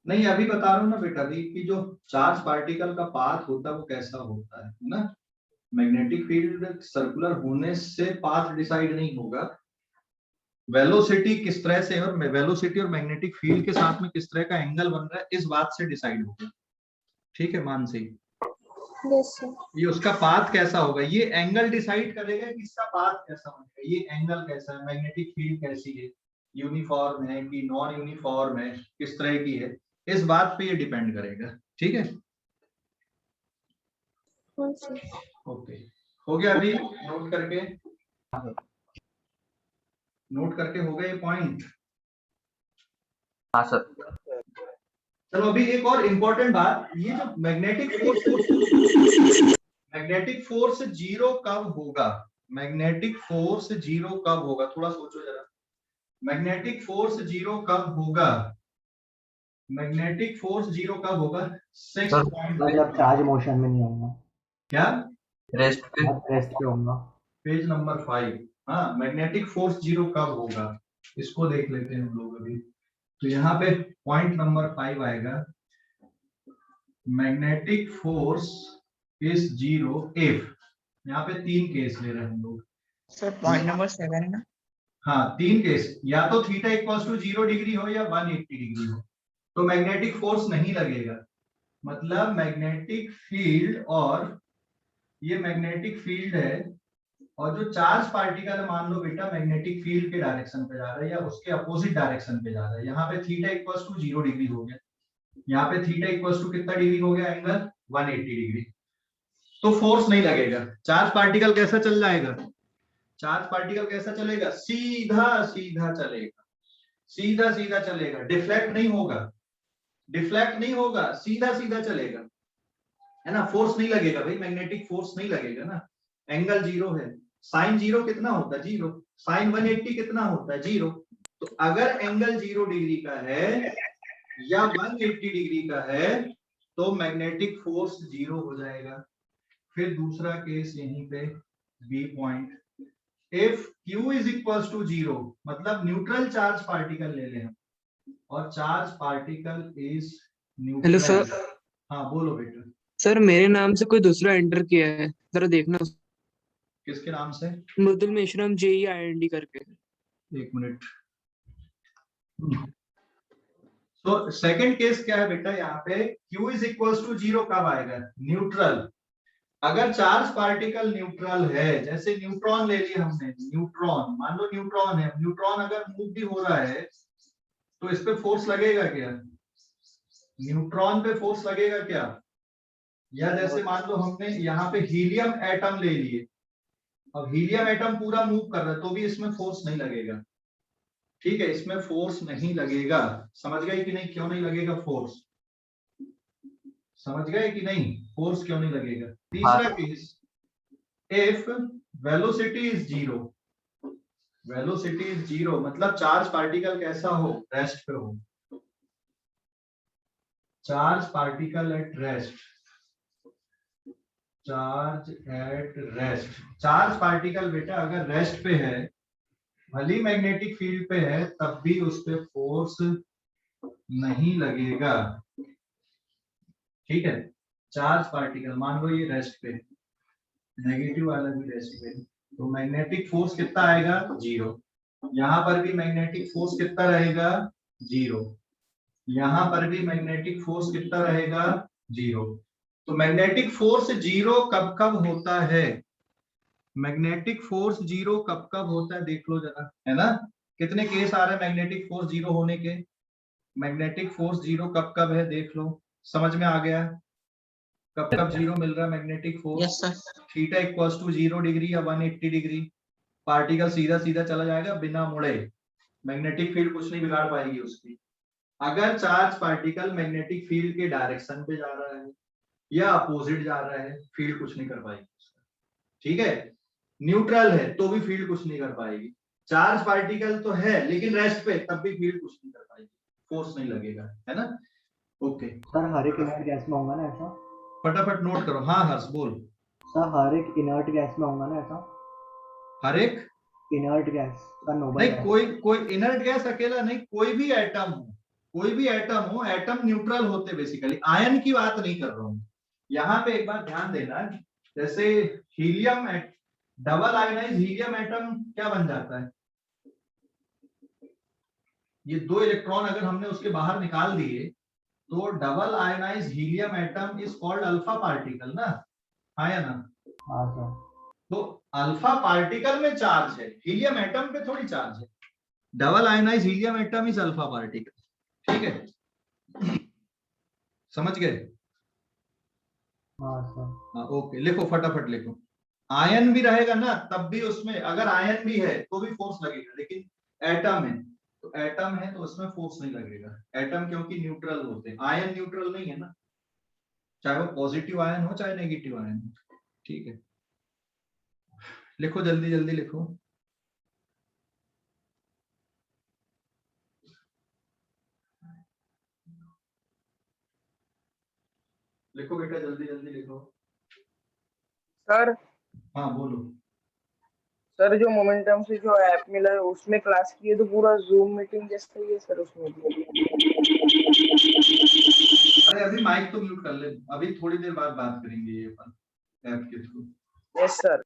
नहीं, अभी बता रहा हूँ ना बेटा अभी कि जो चार्ज पार्टिकल का पाथ होता है वो कैसा होता है ना। मैग्नेटिक फील्ड सर्कुलर होने से पाथ डिसाइड नहीं होगा, वेलोसिटी किस तरह से और वेलोसिटी और मैग्नेटिक फील्ड के साथ में किस तरह का एंगल बन रहा है इस बात से डिसाइड होगा। ठीक है मानसी, यस सर। ये उसका पाथ कैसा होगा, ये एंगल डिसाइड करेगा कि इसका पाथ कैसा होगा, ये एंगल कैसा है, मैग्नेटिक फील्ड कैसी है, यूनिफॉर्म है कि नॉन यूनिफॉर्म है, किस तरह की है, इस बात पे ये डिपेंड करेगा। ठीक है हाँ सर। ओके, हो गया अभी नोट करके हो गए पॉइंट। हाँ सर। चलो अभी एक और इम्पोर्टेंट बात, ये जो मैग्नेटिक फोर्स जीरो कब होगा, मैग्नेटिक फोर्स जीरो कब होगा, थोड़ा सोचो जरा, मैग्नेटिक फोर्स जीरो कब होगा, मैग्नेटिक फोर्स जीरो कब होगा। 6 पॉइंट जब चार्ज मोशन में नहीं होगा, क्या रेस्ट पे होगा। Page number 5। हाँ मैग्नेटिक फोर्स जीरो कब होगा इसको देख लेते हैं हम लोग अभी। तो यहाँ पे पॉइंट नंबर 5 आएगा, magnetic force is zero if, यहाँ पे 3 केस ले रहे हैं हम लोग सर पॉइंट नंबर 7 है ना। हाँ 3 केस, या तो थीटा इक्वल्स टू 0 डिग्री हो या 180 डिग्री हो तो मैग्नेटिक फोर्स नहीं लगेगा, मतलब मैग्नेटिक फील्ड, और ये मैग्नेटिक फील्ड है और जो चार्ज पार्टिकल मान लो बेटा मैग्नेटिक फील्ड के डायरेक्शन पे जा रहा है या उसके अपोजिट डायरेक्शन पे जा रहा है, यहाँ पे थीटा इक्वल्स टू 0 डिग्री हो गया, यहाँ पे थीटा इक्वल्स टू कितना डिग्री हो गया एंगल 180 डिग्री, तो फोर्स नहीं लगेगा। चार्ज पार्टिकल कैसा चल जाएगा, चार्ज पार्टिकल कैसा चलेगा, सीधा सीधा चलेगा, सीधा सीधा चलेगा, डिफ्लेक्ट नहीं होगा, डिफ्लेक्ट नहीं होगा, सीधा सीधा चलेगा, है ना, फोर्स नहीं लगेगा भाई, मैग्नेटिक फोर्स नहीं लगेगा ना, एंगल जीरो है, साइन जीरो कितना होता है जीरो, साइन 180 कितना होता है जीरो, तो अगर एंगल 0 डिग्री का है या 180 डिग्री का है तो मैग्नेटिक फोर्स जीरो हो जाएगा। फिर दूसरा केस यहीं पे B point, if Q is equals to 0, मतलब न्यूट्रल चार्ज पार्टिकल ले लें हम और charge particle is neutral. Hello sir. हाँ बोलो बेटा। सर मेरे नाम से कोई दूसरा एंटर किया है, जरा देखना। किसके नाम से, मृदुल मेश्राम JEIND करके। एक मिनट। तो सेकंड केस क्या है बेटा, यहाँ पे Q इज इक्वल्स टू 0 कब आएगा, न्यूट्रल, अगर चार्ज पार्टिकल न्यूट्रल है, जैसे न्यूट्रॉन ले लिया हमने, न्यूट्रॉन मान लो न्यूट्रॉन है, न्यूट्रॉन अगर मूव भी हो रहा है तो इस पे फोर्स लगेगा क्या, न्यूट्रॉन पे फोर्स लगेगा क्या, या जैसे मान लो हमने यहाँ पे हीलियम एटम ले लिए, अब हीलियम एटम पूरा मूव कर रहा है तो भी इसमें फोर्स नहीं लगेगा। ठीक है, इसमें फोर्स नहीं लगेगा, समझ गए कि नहीं, क्यों नहीं लगेगा फोर्स, समझ गए कि नहीं, फोर्स क्यों नहीं लगेगा। तीसरा case, if velocity is zero, velocity is zero मतलब चार्ज पार्टिकल कैसा हो, रेस्ट पे हो, charge particle at rest, charge at rest, charge particle बेटा अगर रेस्ट पे है, भली मैग्नेटिक फील्ड पे है, तब भी उस पे फोर्स नहीं लगेगा। ठीक है, चार्ज पार्टिकल मान लो ये रेस्ट पे, नेगेटिव वाला भी रेस्ट पे, तो मैग्नेटिक फोर्स कितना आएगा, जीरो, यहाँ पर भी मैग्नेटिक फोर्स कितना रहेगा, जीरो, यहाँ पर भी मैग्नेटिक फोर्स कितना रहेगा, जीरो। तो मैग्नेटिक फोर्स जीरो कब कब होता है, मैग्नेटिक फोर्स जीरो कब कब होता है देख लो जरा, है ना, कितने केस आ रहे हैं मैग्नेटिक फोर्स जीरो होने के, मैग्नेटिक फोर्स जीरो कब कब है देख लो, समझ में आ गया कब कब जीरो मिल रहा है magnetic force. Yes sir. Theta equals to 0 degree या 180 डिग्री, पार्टिकल सीधा सीधा चला जाएगा बिना मुड़े, मैग्नेटिक फील्ड कुछ नहीं बिगाड़ पाएगी उसकी। अगर चार्ज पार्टिकल मैग्नेटिक फील्ड के डायरेक्शन पे जा रहा है या अपोजिट जा रहा है, फील्ड कुछ नहीं कर पाएगी उसका। ठीक है, न्यूट्रल है तो भी फील्ड कुछ नहीं कर पाएगी, चार्ज पार्टिकल तो है लेकिन रेस्ट पे, तब भी फील्ड कुछ नहीं कर पाएगी, फोर्स नहीं लगेगा, है ना। ओके सर हर एक इनर्ट गैस में होगा ना ऐसा, फटाफट नोट करो। हाँ हर्ष बोल। सर हर एक इनर्ट गैस में होगा ना ऐसा, हर एक इनर्ट गैस का नोबल नहीं, गैस। कोई इनर्ट गैस अकेला नहीं, कोई भी एटम हो, एटम न्यूट्रल होते बेसिकली, आयन की बात नहीं कर रहा हूं यहाँ पे। एक बात ध्यान देना, जैसे helium, double ionize helium atom क्या बन जाता है, ये 2 इलेक्ट्रॉन अगर हमने उसके बाहर निकाल दिए तो double ionize helium atom is called alpha particle ना, हाँ या ना? हाँ सर। तो अल्फा पार्टिकल में चार्ज है, हीलियम एटम पे थोड़ी चार्ज है। Double ionize helium atom is alpha particle, ठीक है, समझ गए? हाँ सर। हाँ ओके, लिखो फटाफट लिखो। आयन भी रहेगा ना तब भी उसमें, अगर आयन भी है तो भी फोर्स लगेगा, लेकिन एटम है तो एटम है तो उसमें फोर्स नहीं लगेगा। एटम क्योंकि न्यूट्रल होते हैं, आयन न्यूट्रल नहीं है ना, चाहे वो पॉजिटिव आयन हो चाहे नेगेटिव आयन हो, ठीक है। लिखो जल्दी जल्दी लिखो। लिखो बेटा जल्दी जल्दी लिखो। सर हाँ बोलो। सर जो मोमेंटम से जो ऐप मिला है उसमें क्लास की है तो पूरा जूम मीटिंग जैसा ही है सर उसमें भी। अरे अभी माइक तो म्यूट कर ले, अभी थोड़ी देर बाद बात करेंगे ये अपन ऐप के थ्रू। Yes sir.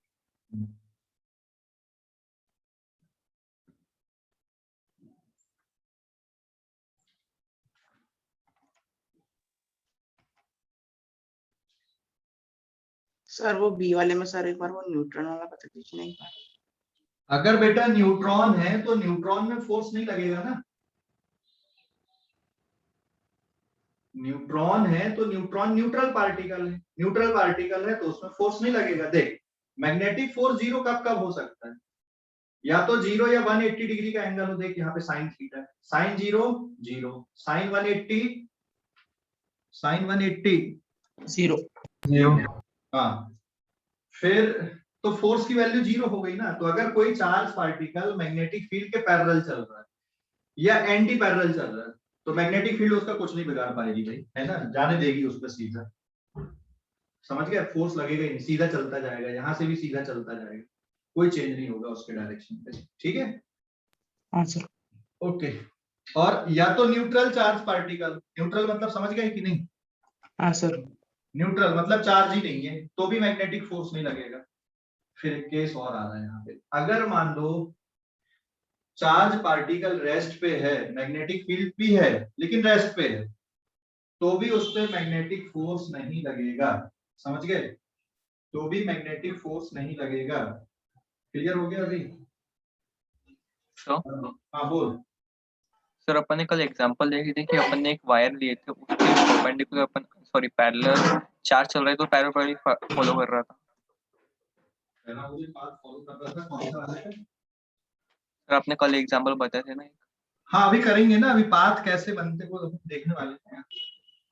सर वो बी वाले में सर एक बार वो न्यूट्रॉन वाला बता दीजिए नहीं पाया। अगर बेटा न्यूट्रॉन है तो न्यूट्रॉन में फोर्स नहीं लगेगा ना, न्यूट्रॉन है तो न्यूट्रॉन न्यूट्रल पार्टिकल है, न्यूट्रल पार्टिकल है तो उसमें फोर्स नहीं लगेगा। देख मैग्नेटिक फोर्स जीरो कब कब हो सकता है, या तो 0 या 180 डिग्री का एंगल हो। देख यहाँ पे साइन थीटा है, साइन 0 0, साइन 180 जीरो। हाँ फिर तो फोर्स की वैल्यू 0 हो गई ना। तो अगर कोई चार्ज पार्टिकल मैग्नेटिक फील्ड के पैरेलल चल रहा है या एंटी पैरेलल चल रहा है तो मैग्नेटिक फील्ड उसका कुछ नहीं बिगाड़ पाएगी भाई, है ना, जाने देगी उस पर सीधा। समझ गया, फोर्स लगेगा ही नहीं, सीधा चलता जाएगा, यहाँ से भी सीधा चलता जाएगा, कोई चेंज नहीं होगा उसके डायरेक्शन पे, ठीक है। हाँ सर। ओके, और या तो न्यूट्रल चार्ज पार्टिकल, न्यूट्रल मतलब समझ गए कि नहीं? हाँ सर। न्यूट्रल मतलब चार्ज ही नहीं है तो भी मैग्नेटिक फोर्स नहीं लगेगा। फिर एक केस और आ रहा है यहाँ पे, अगर मान लो चार्ज पार्टिकल रेस्ट पे है, मैग्नेटिक फील्ड भी है लेकिन रेस्ट पे है, तो भी उस पर मैग्नेटिक फोर्स नहीं लगेगा। समझ गए, तो भी मैग्नेटिक फोर्स नहीं लगेगा। क्लियर हो गया अभी? हाँ बोल। सर अपन ने कल एग्जांपल देखी थी कि अपन ने एक वायर लिए थे, उसके perpendicular upon sorry parallel charge चल रहा है तो पैरेलल फॉलो कर रहा था। पहला मुझे पाथ फॉलो कर रहा था, कौन सा वाला है? सर आपने कल एग्जांपल बताए थे ना। हाँ अभी करेंगे ना, अभी पाथ कैसे बनते वो देखने वाले हैं।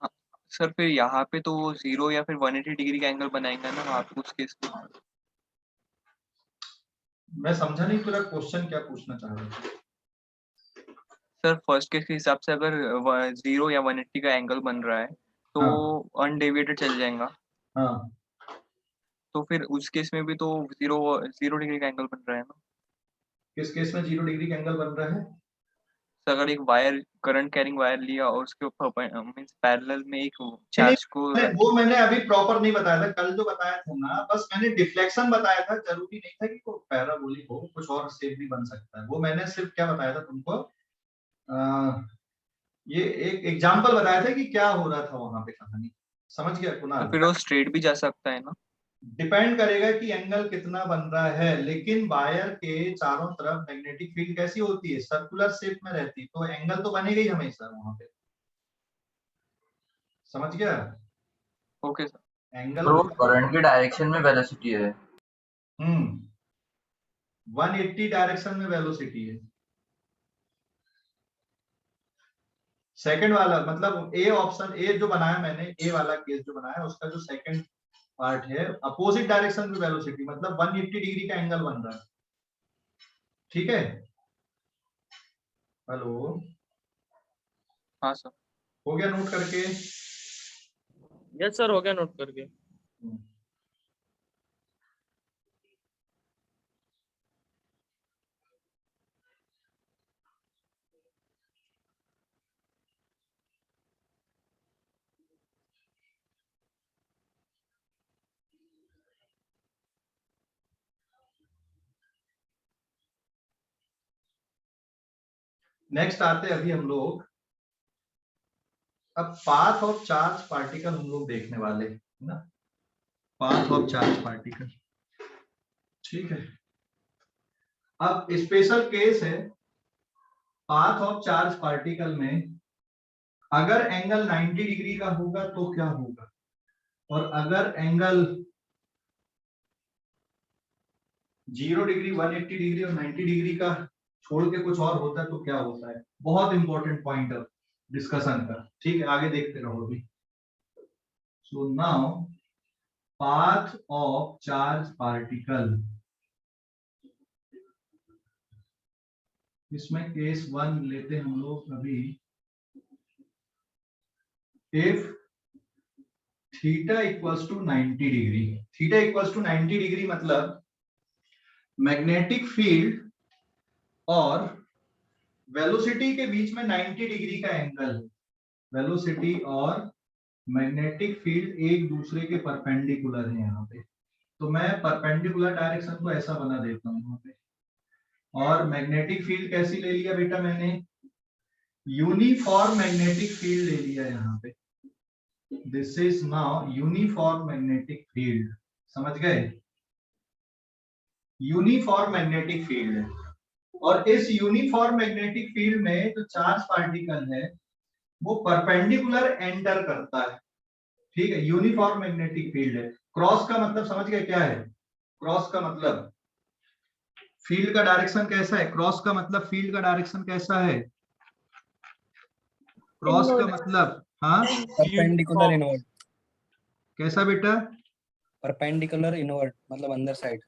हाँ, सर फिर यहाँ पे तो वो 0 या फिर 180 डिग्री का एंगल बनाएंगे ना आप उस केस में। मैं समझा नहीं पूरा क्वेश्चन क्या पूछना चाह रहे थे। सर फर्स्ट केस के हिसाब से अगर 0 या 180 का एंगल बन रहा है तो हाँ। अनडेविएटेड चल जाएगा। हाँ तो फिर उस केस में भी तो 0 डिग्री का एंगल बन रहा है ना। किस केस में 0 डिग्री का एंगल बन रहा है? तो अगर एक वायर करंट कैरिंग वायर लिया और उसके ऊपर मींस पैरेलल में एक चार्ज को वो मैंने अभी प्रॉपर नहीं बताया था, कल जो बताया था ना बस मैंने डिफ्लेक्शन बताया था, जरूरी नहीं था कि वो पैराबोलिक हो, कुछ और शेप भी बन सकता है। वो मैंने सिर्फ क्या बताया था तुमको, ये एक एग्जांपल बताया था कि क्या हो रहा था वहां पे कहानी। समझ गया तो कुणाल? फिर वो स्ट्रेट भी जा सकता है ना। डिपेंड करेगा कि एंगल कितना बन रहा है, लेकिन वायर के चारों तरफ मैग्नेटिक फील्ड कैसी होती है, सर्कुलर शेप में रहती है, तो एंगल तो बनेगा ही हमेशा वहां पे। समझ गया? Okay sir. एंगल तो करंट की डायरेक्शन में वेलोसिटी है। 180 डायरेक्शन में वेलोसिटी है। सेकंड वाला मतलब ए ऑप्शन, ए जो बनाया मैंने, ए वाला केस जो बनाया उसका जो सेकंड पार्ट है, अपोजिट डायरेक्शन में वेलोसिटी मतलब 180 डिग्री का एंगल बन रहा है, ठीक है। हेलो, हाँ सर। हो गया नोट करके? यस सर, हो गया नोट करके। नेक्स्ट आते हैं अभी हम लोग, अब पाथ ऑफ चार्ज पार्टिकल हम लोग देखने वाले है ना, पाथ ऑफ चार्ज पार्टिकल। ठीक है, अब स्पेशल केस है पाथ ऑफ चार्ज पार्टिकल में, अगर एंगल 90 डिग्री का होगा तो क्या होगा, और अगर एंगल 0 डिग्री, 180 डिग्री और 90 डिग्री का छोड़ के कुछ और होता है तो क्या होता है। बहुत इंपॉर्टेंट पॉइंट है डिस्कशन का। ठीक है, आगे देखते रहो अभी। So now path of charge particle, इसमें केस 1 लेते हैं हम लोग अभी। If theta equals to 90 degree, theta equals to 90 degree मतलब मैग्नेटिक फील्ड और वेलोसिटी के बीच में 90 डिग्री का एंगल, वेलोसिटी और मैग्नेटिक फील्ड एक दूसरे के परपेंडिकुलर है यहाँ पे। तो मैं परपेंडिकुलर डायरेक्शन को ऐसा बना देता हूँ यहाँ पे, और मैग्नेटिक फील्ड कैसी ले लिया बेटा मैंने, यूनिफॉर्म मैग्नेटिक फील्ड ले लिया यहाँ पे। This is now uniform magnetic field, समझ गए, यूनिफॉर्म मैग्नेटिक फील्ड है। और इस यूनिफॉर्म मैग्नेटिक फील्ड में जो चार्ज पार्टिकल है वो परपेंडिकुलर एंटर करता है। ठीक है, यूनिफॉर्म मैग्नेटिक फील्ड है। क्रॉस का मतलब समझ गए क्या है, क्रॉस का मतलब फील्ड का डायरेक्शन कैसा है, क्रॉस का मतलब फील्ड का डायरेक्शन कैसा है, क्रॉस का मतलब हाँ परपेंडिकुलर इनवर्ड, कैसा बेटा, परपेंडिकुलर इनवर्ड मतलब अंदर साइड,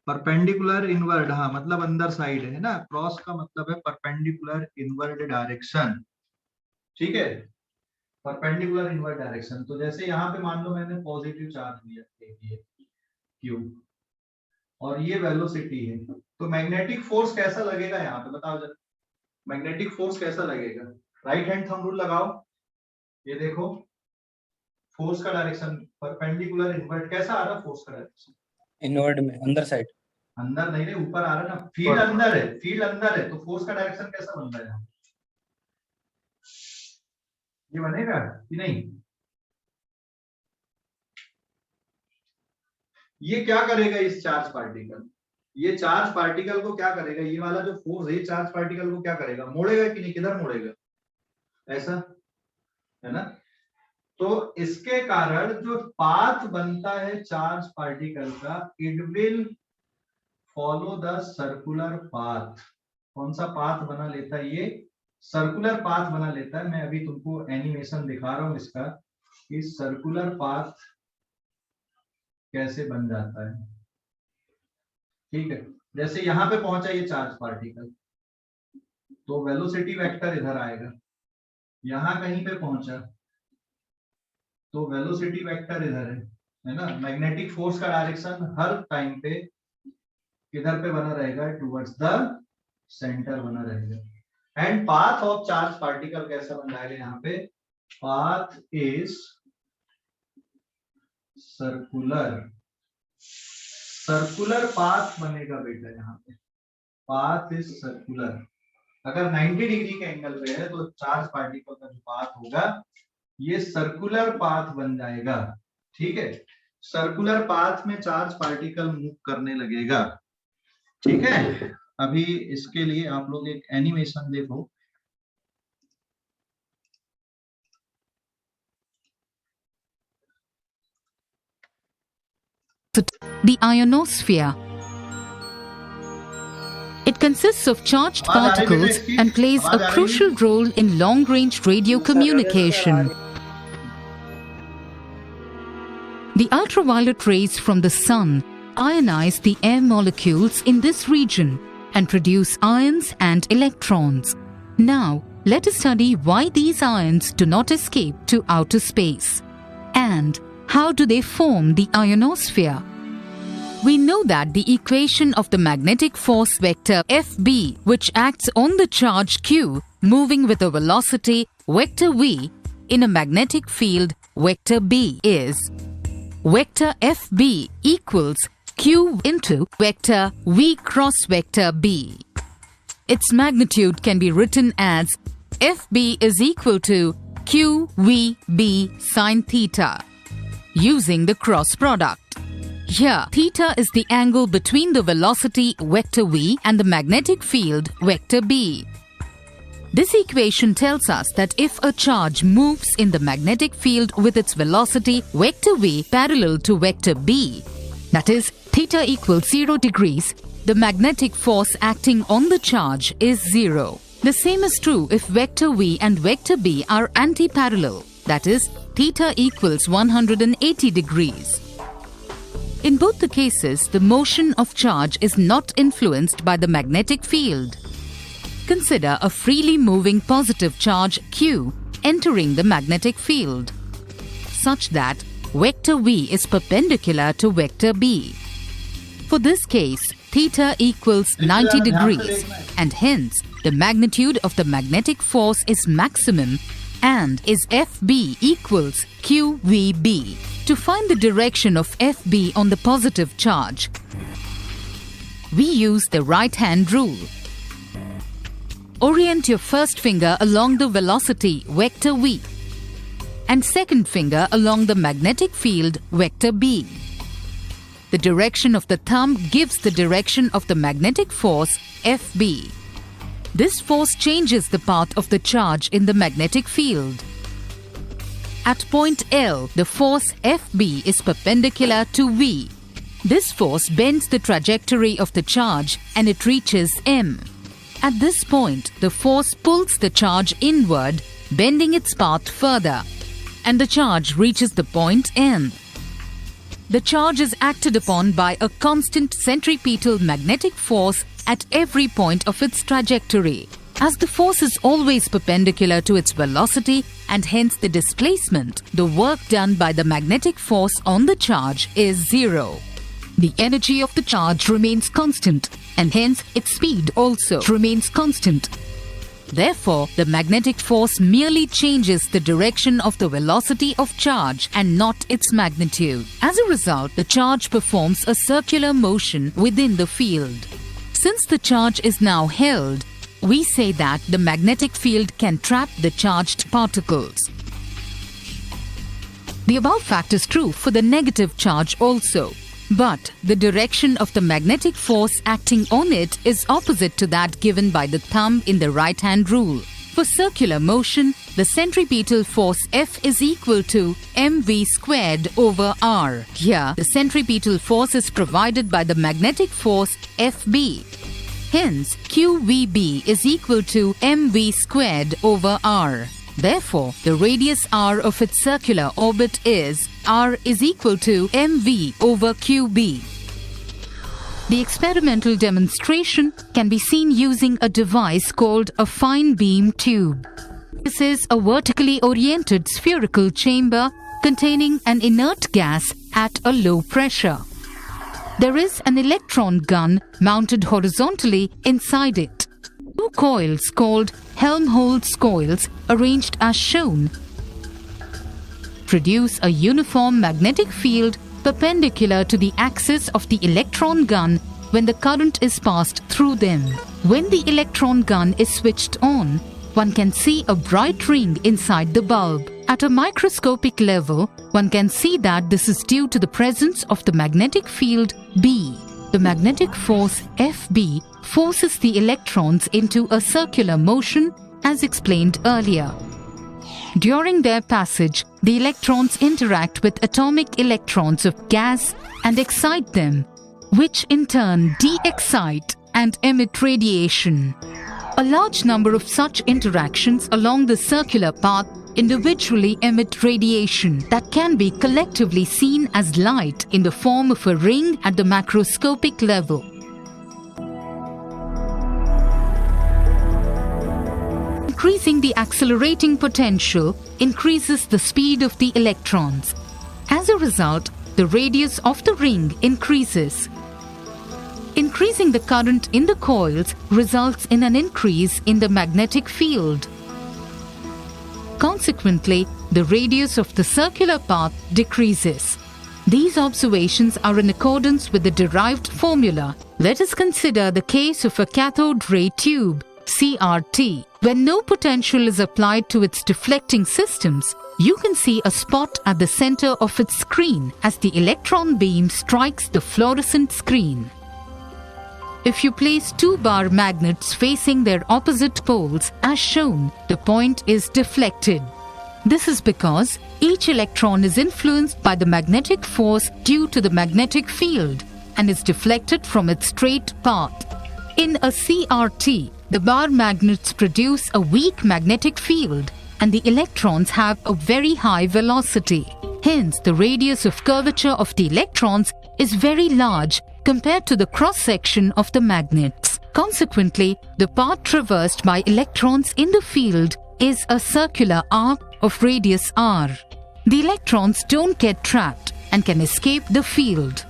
परपेंडिकुलर इनवर्ड, हाँ मतलब अंदर साइड है ना। क्रॉस का मतलब है परपेंडिकुलर इनवर्ड डायरेक्शन। ठीक है, परपेंडिकुलर इनवर्ड डायरेक्शन। तो जैसे यहाँ पे मान लो मैंने पॉजिटिव चार्ज दिया क्यू और ये वेलोसिटी है, तो मैग्नेटिक फोर्स कैसा लगेगा यहाँ पे बताओ जरा, मैग्नेटिक फोर्स कैसा लगेगा। राइट हैंड थंब रूल लगाओ, ये देखो फोर्स का डायरेक्शन परपेंडिकुलर इनवर्ड कैसा आ रहा है, फोर्स का डायरेक्शन इनवर्ड में अंदर साइड, अंदर नहीं रे ऊपर आ रहा है ना, फील्ड अंदर है, फील्ड अंदर है, तो फोर्स का डायरेक्शन कैसा बन रहा है, ये बनेगा कि नहीं। ये क्या करेगा इस चार्ज पार्टिकल, ये चार्ज पार्टिकल को क्या करेगा, ये वाला जो फोर्स है चार्ज पार्टिकल को क्या करेगा, मोड़ेगा कि नहीं, किधर मोड़ेगा, ऐसा है ना। तो इसके कारण जो पाथ बनता है चार्ज पार्टिकल का, it will follow the circular path. कौन सा पाथ बना लेता है, ये सर्कुलर पाथ बना लेता है। मैं अभी तुमको एनिमेशन दिखा रहा हूं इसका, कि सर्कुलर पाथ कैसे बन जाता है। ठीक है, जैसे यहां पे पहुंचा ये चार्ज पार्टिकल, तो वेलोसिटी वेक्टर इधर आएगा, यहां कहीं पे पहुंचा तो वेलोसिटी वेक्टर इधर है ना। मैग्नेटिक फोर्स का डायरेक्शन हर टाइम पे किधर पे बना रहेगा, टुवर्ड्स द सेंटर बना रहेगा। And path of charge particle कैसा बन जाएगा यहाँ पे, path is circular, circular path बनेगा बेटा यहाँ पे, पाथ इज सर्कुलर। अगर 90 डिग्री के एंगल पे है तो चार्ज पार्टिकल का जो पाथ होगा ये सर्कुलर पाथ बन जाएगा। ठीक है, सर्कुलर पाथ में चार्ज पार्टिकल मूव करने लगेगा। ठीक है, अभी इसके लिए आप लोग एक एनिमेशन देखो। The ionosphere. It consists of charged particles and plays a crucial role in long-range radio communication. The ultraviolet rays from the sun ionize the air molecules in this region and produce ions and electrons. Now, let us study why these ions do not escape to outer space. And how do they form the ionosphere? We know that the equation of the magnetic force vector Fb, which acts on the charge q moving with a velocity vector v in a magnetic field vector b, is vector Fb equals q into vector v cross vector b. its magnitude can be written as FB is equal to QVB sine theta, using the cross product. Here, theta is the angle between the velocity vector v and the magnetic field vector b. This equation tells us that if a charge moves in the magnetic field with its velocity vector v parallel to vector b, that is, theta equals 0 degrees, the magnetic force acting on the charge is 0. The same is true if vector v and vector b are anti-parallel, that is, theta equals 180 degrees. In both the cases, the motion of charge is not influenced by the magnetic field. Consider a freely moving positive charge q entering the magnetic field, such that vector v is perpendicular to vector b. For this case, theta equals 90 degrees, and hence the magnitude of the magnetic force is maximum and is FB equals QVB. To find the direction of FB on the positive charge, we use the right-hand rule. Orient your first finger along the velocity vector v and second finger along the magnetic field vector b. The direction of the thumb gives the direction of the magnetic force FB. This force changes the path of the charge in the magnetic field. At point L, the force FB is perpendicular to V. This force bends the trajectory of the charge and it reaches M. At this point, the force pulls the charge inward, bending its path further, and the charge reaches the point N. The charge is acted upon by a constant centripetal magnetic force at every point of its trajectory. As the force is always perpendicular to its velocity and hence the displacement, the work done by the magnetic force on the charge is zero. The energy of the charge remains constant and hence its speed also remains constant. Therefore, the magnetic force merely changes the direction of the velocity of charge and not its magnitude. As a result, the charge performs a circular motion within the field. Since the charge is now held, we say that the magnetic field can trap the charged particles. The above fact is true for the negative charge also, but the direction of the magnetic force acting on it is opposite to that given by the thumb in the right-hand rule. For circular motion, the centripetal force F is equal to mv squared over r. Here, the centripetal force is provided by the magnetic force Fb. Hence, QVB is equal to mv squared over r. Therefore, the radius r of its circular orbit is r is equal to mv over qb. The experimental demonstration can be seen using a device called a fine beam tube. This is a vertically oriented spherical chamber containing an inert gas at a low pressure. There is an electron gun mounted horizontally inside it. Two coils called Helmholtz coils, arranged as shown, produce a uniform magnetic field perpendicular to the axis of the electron gun when the current is passed through them. When the electron gun is switched on, one can see a bright ring inside the bulb. At a microscopic level, one can see that this is due to the presence of the magnetic field B. The magnetic force Fb forces the electrons into a circular motion as explained earlier. During their passage, the electrons interact with atomic electrons of gas and excite them, which in turn de-excite and emit radiation. A large number of such interactions along the circular path individually emit radiation that can be collectively seen as light in the form of a ring at the macroscopic level. Increasing the accelerating potential increases the speed of the electrons. As a result, the radius of the ring increases. Increasing the current in the coils results in an increase in the magnetic field. Consequently, the radius of the circular path decreases. These observations are in accordance with the derived formula. Let us consider the case of a cathode ray tube, CRT. When no potential is applied to its deflecting systems, you can see a spot at the center of its screen as the electron beam strikes the fluorescent screen. If you place two bar magnets facing their opposite poles as shown, the point is deflected. This is because each electron is influenced by the magnetic force due to the magnetic field and is deflected from its straight path. In a CRT, the bar magnets produce a weak magnetic field and the electrons have a very high velocity. Hence, the radius of curvature of the electrons is very large compared to the cross-section of the magnets. Consequently, the path traversed by electrons in the field is a circular arc of radius r. The electrons don't get trapped and can escape the field.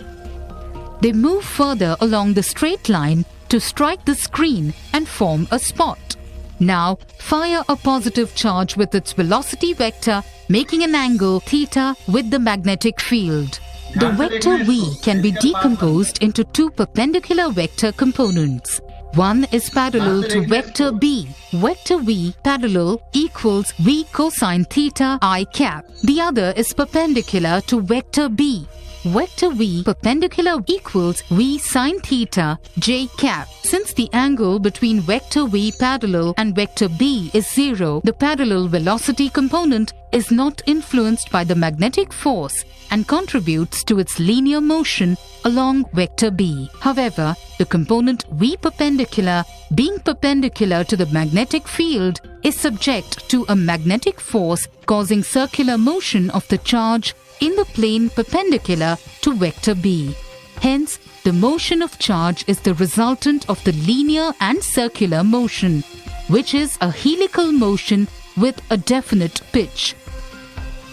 They move further along the straight line to strike the screen and form a spot. Now, fire a positive charge with its velocity vector, making an angle theta with the magnetic field. The vector v can be decomposed into two perpendicular vector components. One is parallel to vector b. Vector v parallel equals v cosine theta I cap. The other is perpendicular to vector b. Vector v perpendicular equals v sine theta j cap. Since the angle between vector v parallel and vector b is 0, the parallel velocity component is not influenced by the magnetic force and contributes to its linear motion along vector b. However, the component v perpendicular, being perpendicular to the magnetic field, is subject to a magnetic force causing circular motion of the charge in the plane perpendicular to vector b. Hence, the motion of charge is the resultant of the linear and circular motion, which is a helical motion with a definite pitch.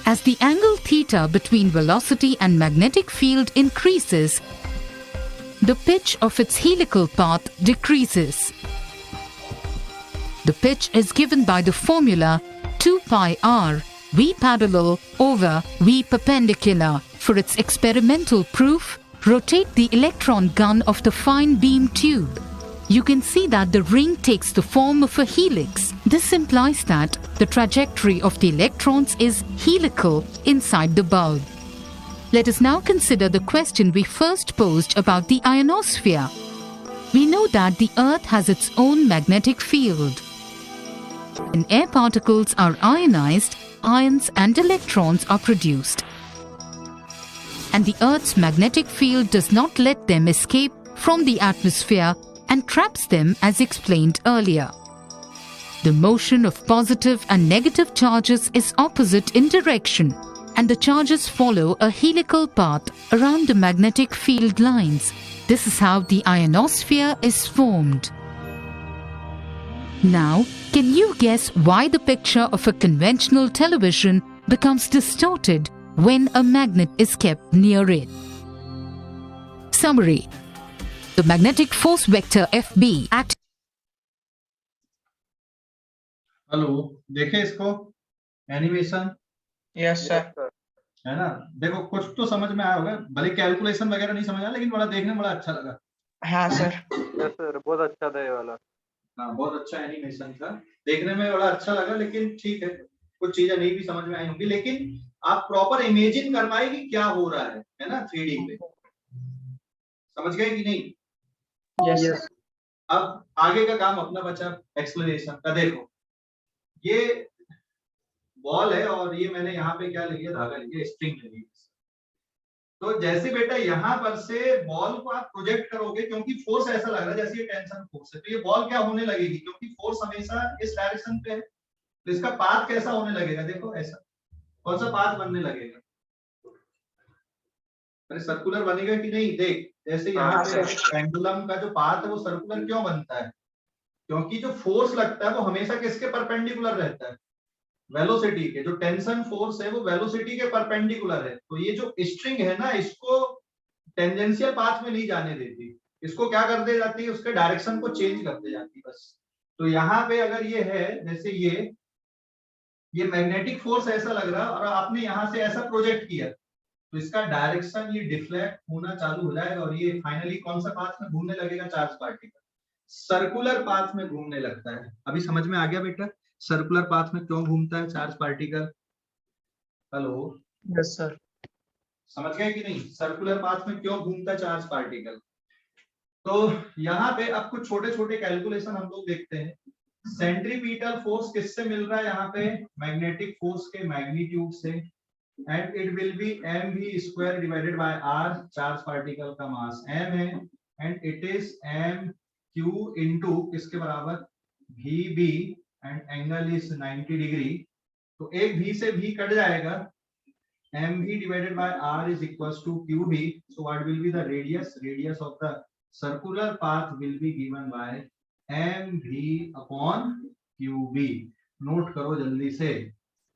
As the angle theta between velocity and magnetic field increases, the pitch of its helical path decreases. The pitch is given by the formula 2 pi r v parallel over v perpendicular. For its experimental proof, rotate the electron gun of the fine beam tube. You can see that the ring takes the form of a helix. This implies that the trajectory of the electrons is helical inside the bulb. Let us now consider the question we first posed about the ionosphere. We know that the Earth has its own magnetic field. When air particles are ionized, ions and electrons are produced. And the Earth's magnetic field does not let them escape from the atmosphere and traps them as explained earlier. The motion of positive and negative charges is opposite in direction, and the charges follow a helical path around the magnetic field lines. This is how the ionosphere is formed. Now, can you guess why the picture of a conventional television becomes distorted when a magnet is kept near it? Summary. The magnetic force vector FB acts. Hello, देखे इसको एनिमेशन? Yes sir. है ना? देखो कुछ तो समझ में आया होगा, भले कैलकुलेशन वगैरह नहीं समझ आया, लेकिन बड़ा देखने में बड़ा अच्छा लगा। हाँ सर। यस सर, बहुत अच्छा था ये वाला। हाँ, बहुत अच्छा एनिमेशन था, देखने में बड़ा अच्छा लगा, लेकिन ठीक है, कुछ चीजें नहीं भी समझ में आई होंगी, लेकिन आप प्रॉपर इमेजिन कर पाए कि क्या हो रहा है ना 3D पे, समझ गए कि नहीं? यस। अब आगे का काम अपना बचा एक्सप्लेनेशन का। देखो ये बॉल है और ये मैंने यहाँ पे क्या लिया, धागा लिया, स्ट्रिंग लिया। तो जैसे बेटा यहाँ पर से बॉल को आप प्रोजेक्ट करोगे, क्योंकि फोर्स ऐसा लग रहा है जैसे ये टेंशन फोर्स है, तो ये बॉल क्या होने लगेगी, क्योंकि फोर्स हमेशा इस डायरेक्शन पे है, तो इसका पाथ कैसा होने लगेगा? देखो ऐसा, कौन सा पाथ बनने लगेगा? अरे सर्कुलर बनेगा कि नहीं? देख जैसे यहाँ पे पेंडुलम का जो पाथ है वो सर्कुलर क्यों बनता है? क्योंकि जो फोर्स लगता है वो हमेशा किसके परपेंडिकुलर रहता है? वेलोसिटी के। जो टेंशन फोर्स है वो वेलोसिटी के परपेंडिकुलर है। तो ये जो स्ट्रिंग है ना, इसको टेंजेंशियल पाथ में नहीं जाने देती, इसको क्या कर दे जाती है, उसके डायरेक्शन को चेंज करते जाती है बस। तो यहाँ पे अगर ये है, जैसे ये मैग्नेटिक फोर्स ऐसा लग रहा है और आपने यहाँ से ऐसा प्रोजेक्ट किया, तो इसका डायरेक्शन ये डिफ्लेक्ट होना चालू हो जाएगा और ये फाइनली कौन सा पाथ में घूमने लगेगा, चार्ज पार्टिकल सर्कुलर पाथ में घूमने लगता है। अभी समझ में आ गया बेटा सर्कुलर पाथ में क्यों घूमता है charge particle? Hello, yes sir. समझ गए कि नहीं सर्कुलर पाथ में क्यों घूमता है चार्ज पार्टिकल? तो यहाँ पे अब कुछ छोटे छोटे कैलकुलेशन हम लोग देखते हैं। सेंट्रीपिटल फोर्स किससे मिल रहा है यहाँ पे? मैग्नेटिक फोर्स के मैग्नीट्यूड से, and it will be mv square divided by r, charge particle का मास m है, and it is mq into किसके बराबर? vb, and angle is 90 degree. तो एक v से v कट जाएगा, mv divided by r is equals to qb. So what will be the radius? Radius of the circular path will be given by mv upon qb. Note करो जल्दी से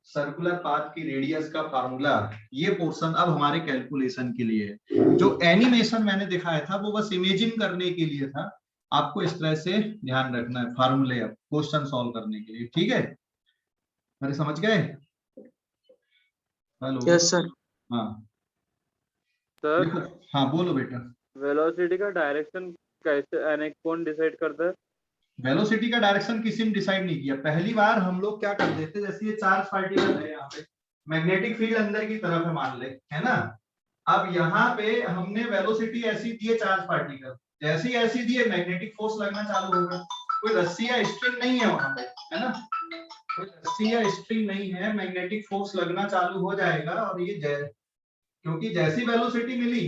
सर्कुलर पाथ की रेडियस का फार्मूला। ये पोर्शन अब हमारे कैलकुलेशन के लिए है। जो एनिमेशन मैंने दिखाया था वो बस इमेजिन करने के लिए था, आपको इस तरह से ध्यान रखना है फार्मूले अब क्वेश्चन सॉल्व करने के लिए, ठीक है? अरे समझ गए? Hello, yes sir. हाँ सर देखो, हाँ बोलो बेटा। वेलोसिटी का डायरेक्शन कैसे यानी कौन डिसाइड करता है? वेलोसिटी का डायरेक्शन किसी ने डिसाइड नहीं किया। पहली बार हम लोग क्या कर देते, जैसे ये चार्ज पार्टिकल है, यहाँ पे मैग्नेटिक फील्ड अंदर की तरफ है मान ले, है ना? अब यहाँ पे हमने वेलोसिटी ऐसी दी है चार्ज पार्टिकल, जैसी ऐसी दी है मैग्नेटिक फोर्स लगना चालू होगा। कोई रस्सी या स्ट्रिंग नहीं है वहां पे, है ना? कोई रस्सी या स्ट्रिंग नहीं है, मैग्नेटिक फोर्स लगना चालू हो जाएगा। और ये क्योंकि जैसी वेलोसिटी मिली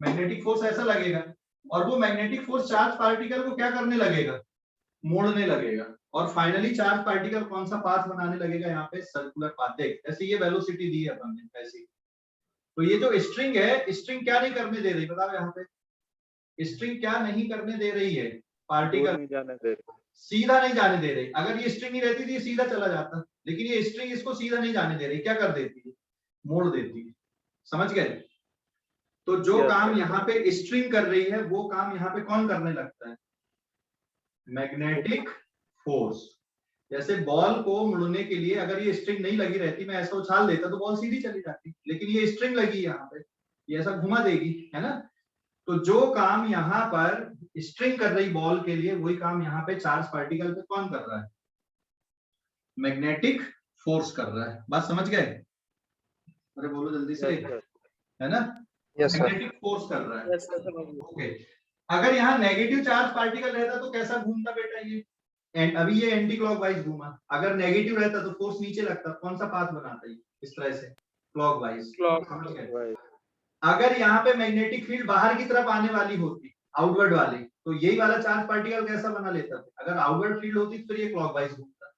मैग्नेटिक फोर्स ऐसा लगेगा, और वो मैग्नेटिक फोर्स चार्ज पार्टिकल को क्या करने लगेगा? मोड़ने लगेगा, और फाइनली चार्ज पार्टिकल कौन सा पाथ बनाने लगेगा? यहाँ पे सर्कुलर पाथ। देख ऐसे ये वेलोसिटी दी है अपन ने ऐसी, तो ये जो स्ट्रिंग है, स्ट्रिंग क्या नहीं करने दे रही बताओ? यहाँ पे स्ट्रिंग क्या नहीं करने दे रही है? पार्टिकल सीधा नहीं जाने दे रही। अगर ये स्ट्रिंग ही रहती थी ये सीधा चला जाता, लेकिन ये स्ट्रिंग इसको सीधा नहीं जाने दे रही। क्या कर देती है? मोड़ देती है। समझ गए? तो जो काम यहाँ पे स्ट्रिंग कर रही है वो काम यहाँ पे कौन करने लगता है? Magnetic force. जैसे बॉल को मुड़ने के लिए अगर ये स्ट्रिंग नहीं लगी रहती, मैं ऐसा उछाल देता तो बॉल सीधी चली जाती, लेकिन ये स्ट्रिंग लगी यहाँ पे, ये ऐसा घुमा देगी, है ना? तो जो काम यहाँ पर स्ट्रिंग कर रही बॉल के लिए, वही काम यहाँ पे चार्ज पार्टिकल पे कौन कर रहा है? मैग्नेटिक फोर्स कर रहा है। बात समझ गए? अरे बोलो जल्दी से, है ना? मैग्नेटिक फोर्स कर रहा है। ओके, अगर यहाँ नेगेटिव चार्ज पार्टिकल रहता तो कैसा घूमता बेटा? ये अभी ये एंटी क्लॉकवाइज घूमा। अगर नेगेटिव रहता तो फोर्स नीचे लगता, कौन सा पाथ बनाता? इस तरह से क्लॉकवाइज। अगर यहाँ पे मैग्नेटिक फील्ड बाहर की तरफ आने वाली होती, आउटवर्ड वाली, तो यही वाला चार्ज पार्टिकल कैसा बना लेता? अगर आउटवर्ड फील्ड होती तो ये क्लॉकवाइज घूमता।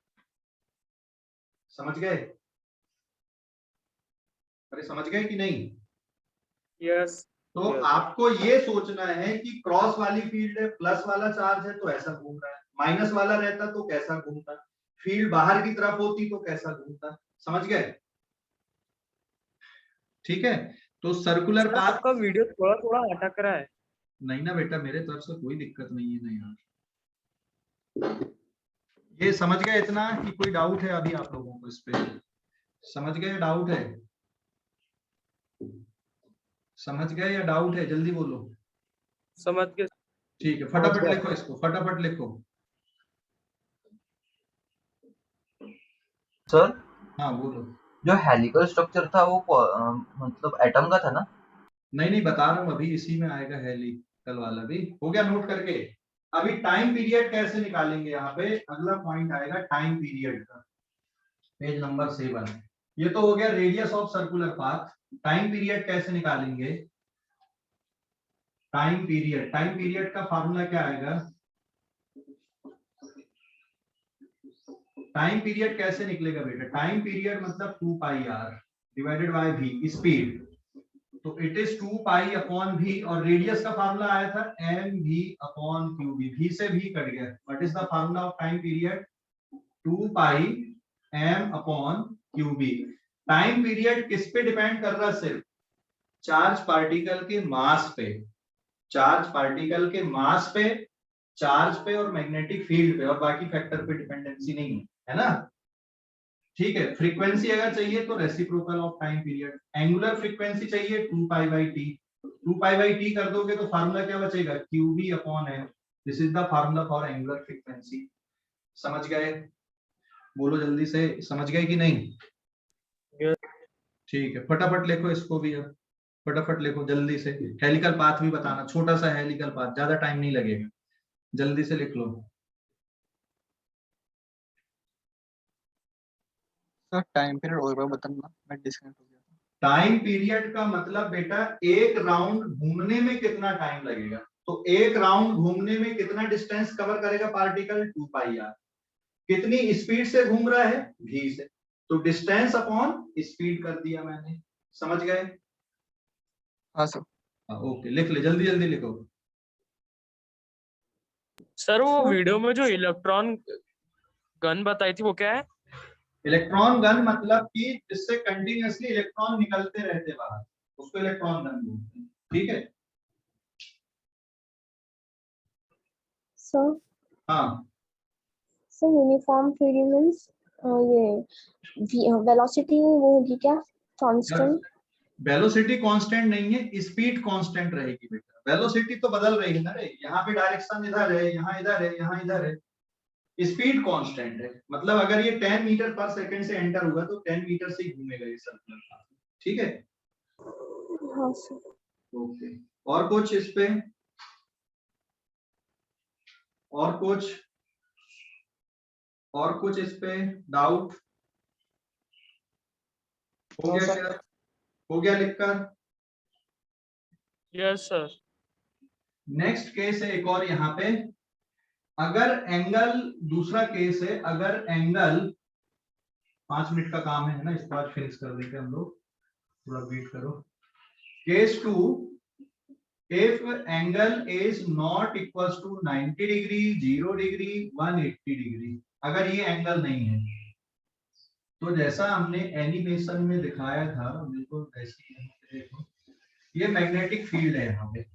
समझ गए? अरे समझ गए कि नहीं? यस। तो आपको ये सोचना है कि क्रॉस वाली फील्ड है, प्लस वाला चार्ज है तो ऐसा घूम रहा है, माइनस वाला रहता तो कैसा घूमता, फील्ड बाहर की तरफ होती तो कैसा घूमता। समझ गए? ठीक है, तो सर्कुलर पाथ। आपका वीडियो थोड़ा थोड़ा अटक रहा है। नहीं ना बेटा, मेरे तरफ से कोई दिक्कत नहीं है ना यार। ये समझ गए इतना कि कोई डाउट है अभी आप लोगों को इस पे? समझ गए? डाउट है? समझ गए या डाउट है? जल्दी बोलो। समझ के। ठीक है, फटाफट लिखो इसको, फटाफट लिखो। सर हाँ बोलो। जो हेलिकल स्ट्रक्चर था वो मतलब एटम का था ना? नहीं बता रहा हूँ, अभी इसी में आएगा हेलिकल वाला भी। हो गया नोट करके? अभी टाइम पीरियड कैसे निकालेंगे? यहाँ पे अगला पॉइंट आएगा टाइम पीरियड का, पेज नंबर 7। ये तो हो गया radius of circular path. Time period कैसे निकालेंगे? टाइम पीरियड का फार्मूला क्या आएगा? टाइम पीरियड कैसे निकलेगा बेटा? टाइम पीरियड मतलब 2 pi r divided by v, speed. तो it is 2 pi upon v, और रेडियस का फार्मूला आया था mv अपॉन qb। v से v कट गया। What is the formula of time period? 2 pi m upon qb। Time period किस पे डिपेंड कर रहा है? सिर्फ चार्ज पार्टिकल के मास पे, चार्ज पार्टिकल के मास पे, चार्ज पे और मैग्नेटिक फील्ड पे, और बाकी फैक्टर पे डिपेंडेंसी नहीं है, है ना? ठीक है, फ्रीक्वेंसी अगर चाहिए तो reciprocal of time period, angular frequency चाहिए 2π/t, 2π/t कर दोगे तो फार्मूला क्या बचेगा, qv/m। This is the formula for angular frequency. समझ गए? बोलो जल्दी से, समझ गए कि नहीं? ठीक है, फटाफट लिखो इसको भी, अब फटाफट लिखो जल्दी से। हेलिकल पाथ भी बताना, छोटा सा हेलिकल पाथ, ज्यादा टाइम नहीं लगेगा, जल्दी से लिख लो। सर टाइम पीरियड और बार बताना, मैं डिस्कनेक्ट हो गया था। टाइम पीरियड का मतलब बेटा एक राउंड घूमने में कितना टाइम लगेगा, तो एक राउंड घूमने में कितना डिस्टेंस कवर करेगा पार्टिकल, 2πr। कितनी स्पीड से घूम रहा है, v से, तो डिस्टेंस अपॉन स्पीड कर दिया मैंने। समझ गए? हाँ सर। ओके, लिख ले, जल्दी जल्दी लिखो। सर वो वीडियो में जो इलेक्ट्रॉन गन बताई थी वो क्या है? इलेक्ट्रॉन गन मतलब कि जिससे कंटिन्यूअसली इलेक्ट्रॉन निकलते रहते बाहर, उसको इलेक्ट्रॉन गन बोलते हैं। ठीक है सर? हाँ, सर यूनिफॉर्म थ्योरी मींस ये वेलोसिटी वो होगी क्या कांस्टेंट? वेलोसिटी कांस्टेंट नहीं है, स्पीड कांस्टेंट रहेगी बेटा। वेलोसिटी तो बदल रही है ना रे, यहाँ पे डायरेक्शन इधर है, यहाँ इधर है, यहाँ इधर है, स्पीड कांस्टेंट है। मतलब अगर ये 10 मीटर पर सेकंड से एंटर हुआ तो 10 मीटर से ही घूमेगा ये सर्कुलर पाथ। ठीक है? हाँ सर। ओके, और कुछ इस पे, और कुछ इस पे डाउट? हो गया क्या? हो गया लिखकर? Yes sir. नेक्स्ट केस है एक और यहाँ पे, अगर एंगल, दूसरा केस है, अगर एंगल, 5 मिनट का काम है ना, इसके बाद फिनिश कर देते हम लोग, थोड़ा वेट करो। Case 2, if angle is not equals to 90 degree, 0 degree, 180 degree, अगर ये एंगल नहीं है तो जैसा हमने एनिमेशन में दिखाया था, बिल्कुल वैसे देखो, ये मैग्नेटिक फील्ड है यहाँ पे,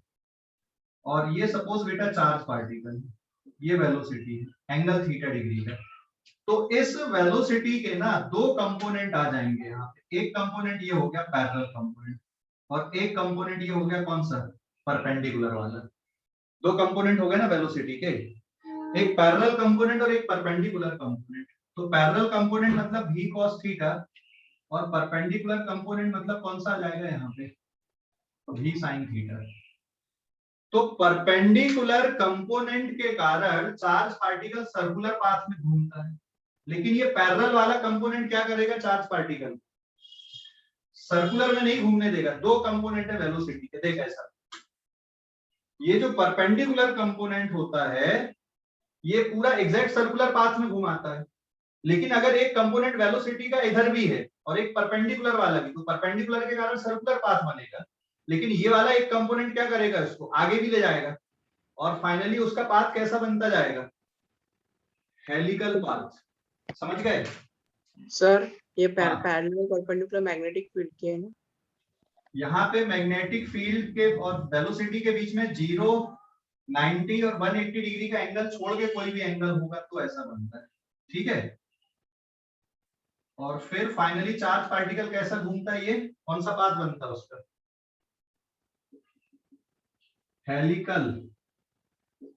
और ये सपोज बेटा चार्ज पार्टिकल, ये वेलोसिटी है, एंगल थीटा डिग्री का। तो इस वेलोसिटी के ना दो कंपोनेंट आ जाएंगे यहाँ पे। एक कंपोनेंट ये हो गया पैरेलल कंपोनेंट, और एक कंपोनेंट ये हो गया कौन सा, परपेंडिकुलर वाला। दो कंपोनेंट हो गए ना वेलोसिटी के, एक पैरेलल कंपोनेंट और एक परपेंडिकुलर कंपोनेंट। तो पैरेलल कंपोनेंट मतलब v cos थीटा, और परपेंडिकुलर कंपोनेंट मतलब कौन सा आ जाएगा यहाँ पे, v sin थीटा। तो परपेंडिकुलर कंपोनेंट के कारण चार्ज पार्टिकल सर्कुलर पाथ में घूमता है, लेकिन ये पैरेलल वाला कंपोनेंट क्या करेगा, चार्ज पार्टिकल सर्कुलर में नहीं घूमने देगा। दो कंपोनेंट है वेलोसिटी के, देख ऐसा, ये जो परपेंडिकुलर कंपोनेंट होता है ये पूरा एग्जैक्ट सर्कुलर पाथ में घुमाता है, लेकिन अगर एक कंपोनेंट वेलोसिटी का इधर भी है और एक परपेंडिकुलर वाला भी, तो परपेंडिकुलर के कारण सर्कुलर पाथ बनेगा, लेकिन ये वाला एक कंपोनेंट क्या करेगा, इसको आगे भी ले जाएगा, और फाइनली उसका पाथ कैसा बनता जाएगा, हेलिकल पाथ। समझ गए? सर ये पैरेलल परपेंडिकुलर मैग्नेटिक फील्ड के है ना, यहाँ पे मैग्नेटिक फील्ड के और वेलोसिटी के बीच में 0, 90 और 180 डिग्री का एंगल छोड़ के कोई भी एंगल होगा तो ऐसा बनता है। ठीक है? और फिर फाइनली चार्ज पार्टिकल कैसा घूमता है, ये कौन सा पाथ बनता है उसका, हेलिकल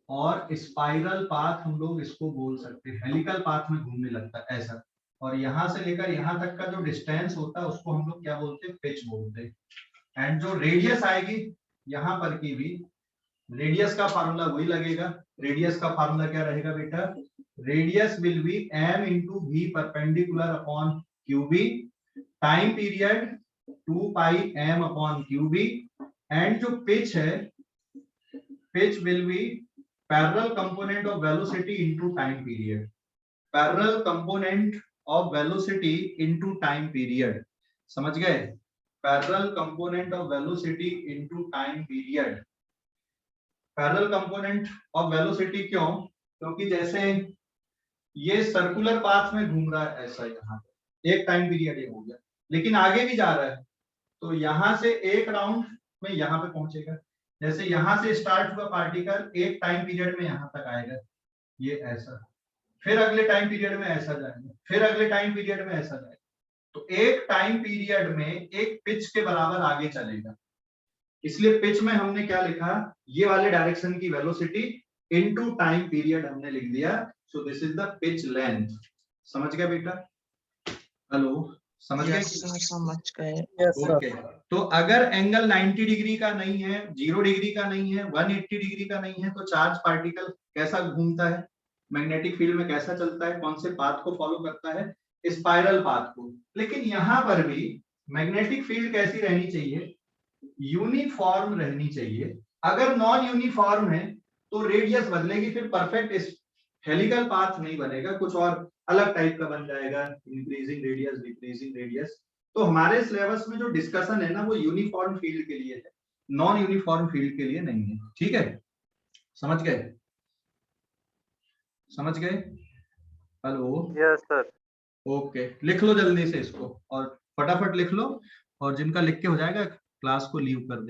और स्पाइरल पाथ हम लोग इसको बोल सकते हैं। हेलिकल पाथ में घूमने लगता है ऐसा, और यहां से लेकर यहां तक का जो डिस्टेंस होता है उसको हम लोग क्या बोलते हैं, पिच बोलते हैं। एंड जो रेडियस आएगी यहां पर की भी, रेडियस का फार्मूला वही लगेगा। रेडियस का फार्मूला क्या रहेगा बेटा, radius will be m into v perpendicular upon qb, time period 2πm upon qb, and जो पिच है, pitch will be parallel component of velocity into time period, parallel component of velocity into time period. समझ गए? Parallel component of velocity into time period. Parallel component of velocity क्यों, क्योंकि जैसे ये सर्कुलर पाथ में घूम रहा है ऐसा, यहाँ पे एक टाइम पीरियड ये हो गया, लेकिन आगे भी जा रहा है, तो यहां से एक राउंड में यहाँ पे पहुंचेगा। जैसे यहां से स्टार्ट हुआ पार्टिकल, एक टाइम पीरियड में यहाँ तक आएगा, ये ऐसा। फिर अगले टाइम पीरियड में ऐसा जाएगा, फिर अगले टाइम पीरियड में ऐसा जाएगा। तो एक टाइम पीरियड में एक पिच के बराबर आगे चलेगा। इसलिए पिच में हमने क्या लिखा, ये वाले डायरेक्शन की वेलोसिटी इनटू टाइम पीरियड हमने लिख दिया। So this is the pitch length. समझ गया बेटा? हेलो, समझ गए? समझ गए। ओके। तो अगर एंगल 90 डिग्री का नहीं है, 0 डिग्री का नहीं है, 180 डिग्री का नहीं है, तो चार्ज पार्टिकल कैसा घूमता है, मैग्नेटिक फील्ड में कैसा चलता है, कौन से पाथ को फॉलो करता है, स्पाइरल पाथ को। लेकिन यहां पर भी मैग्नेटिक फील्ड कैसी रहनी चाहिए, यूनिफॉर्म रहनी चाहिए। अगर नॉन यूनिफॉर्म है तो रेडियस बदलेगी, फिर परफेक्ट हेलिकल पाथ नहीं बनेगा, कुछ और अलग टाइप का बन जाएगा, इंक्रीजिंग रेडियस, डिक्रीजिंग रेडियस। तो हमारे सिलेबस में जो डिस्कशन है ना, वो यूनिफॉर्म फील्ड के लिए है, नॉन यूनिफॉर्म फील्ड के लिए नहीं है। ठीक है, समझ गए? समझ गए? Hello, yes sir. ओके, लिख लो जल्दी से इसको, और फटाफट लिख लो, और जिनका लिख के हो जाएगा क्लास को लीव कर दे।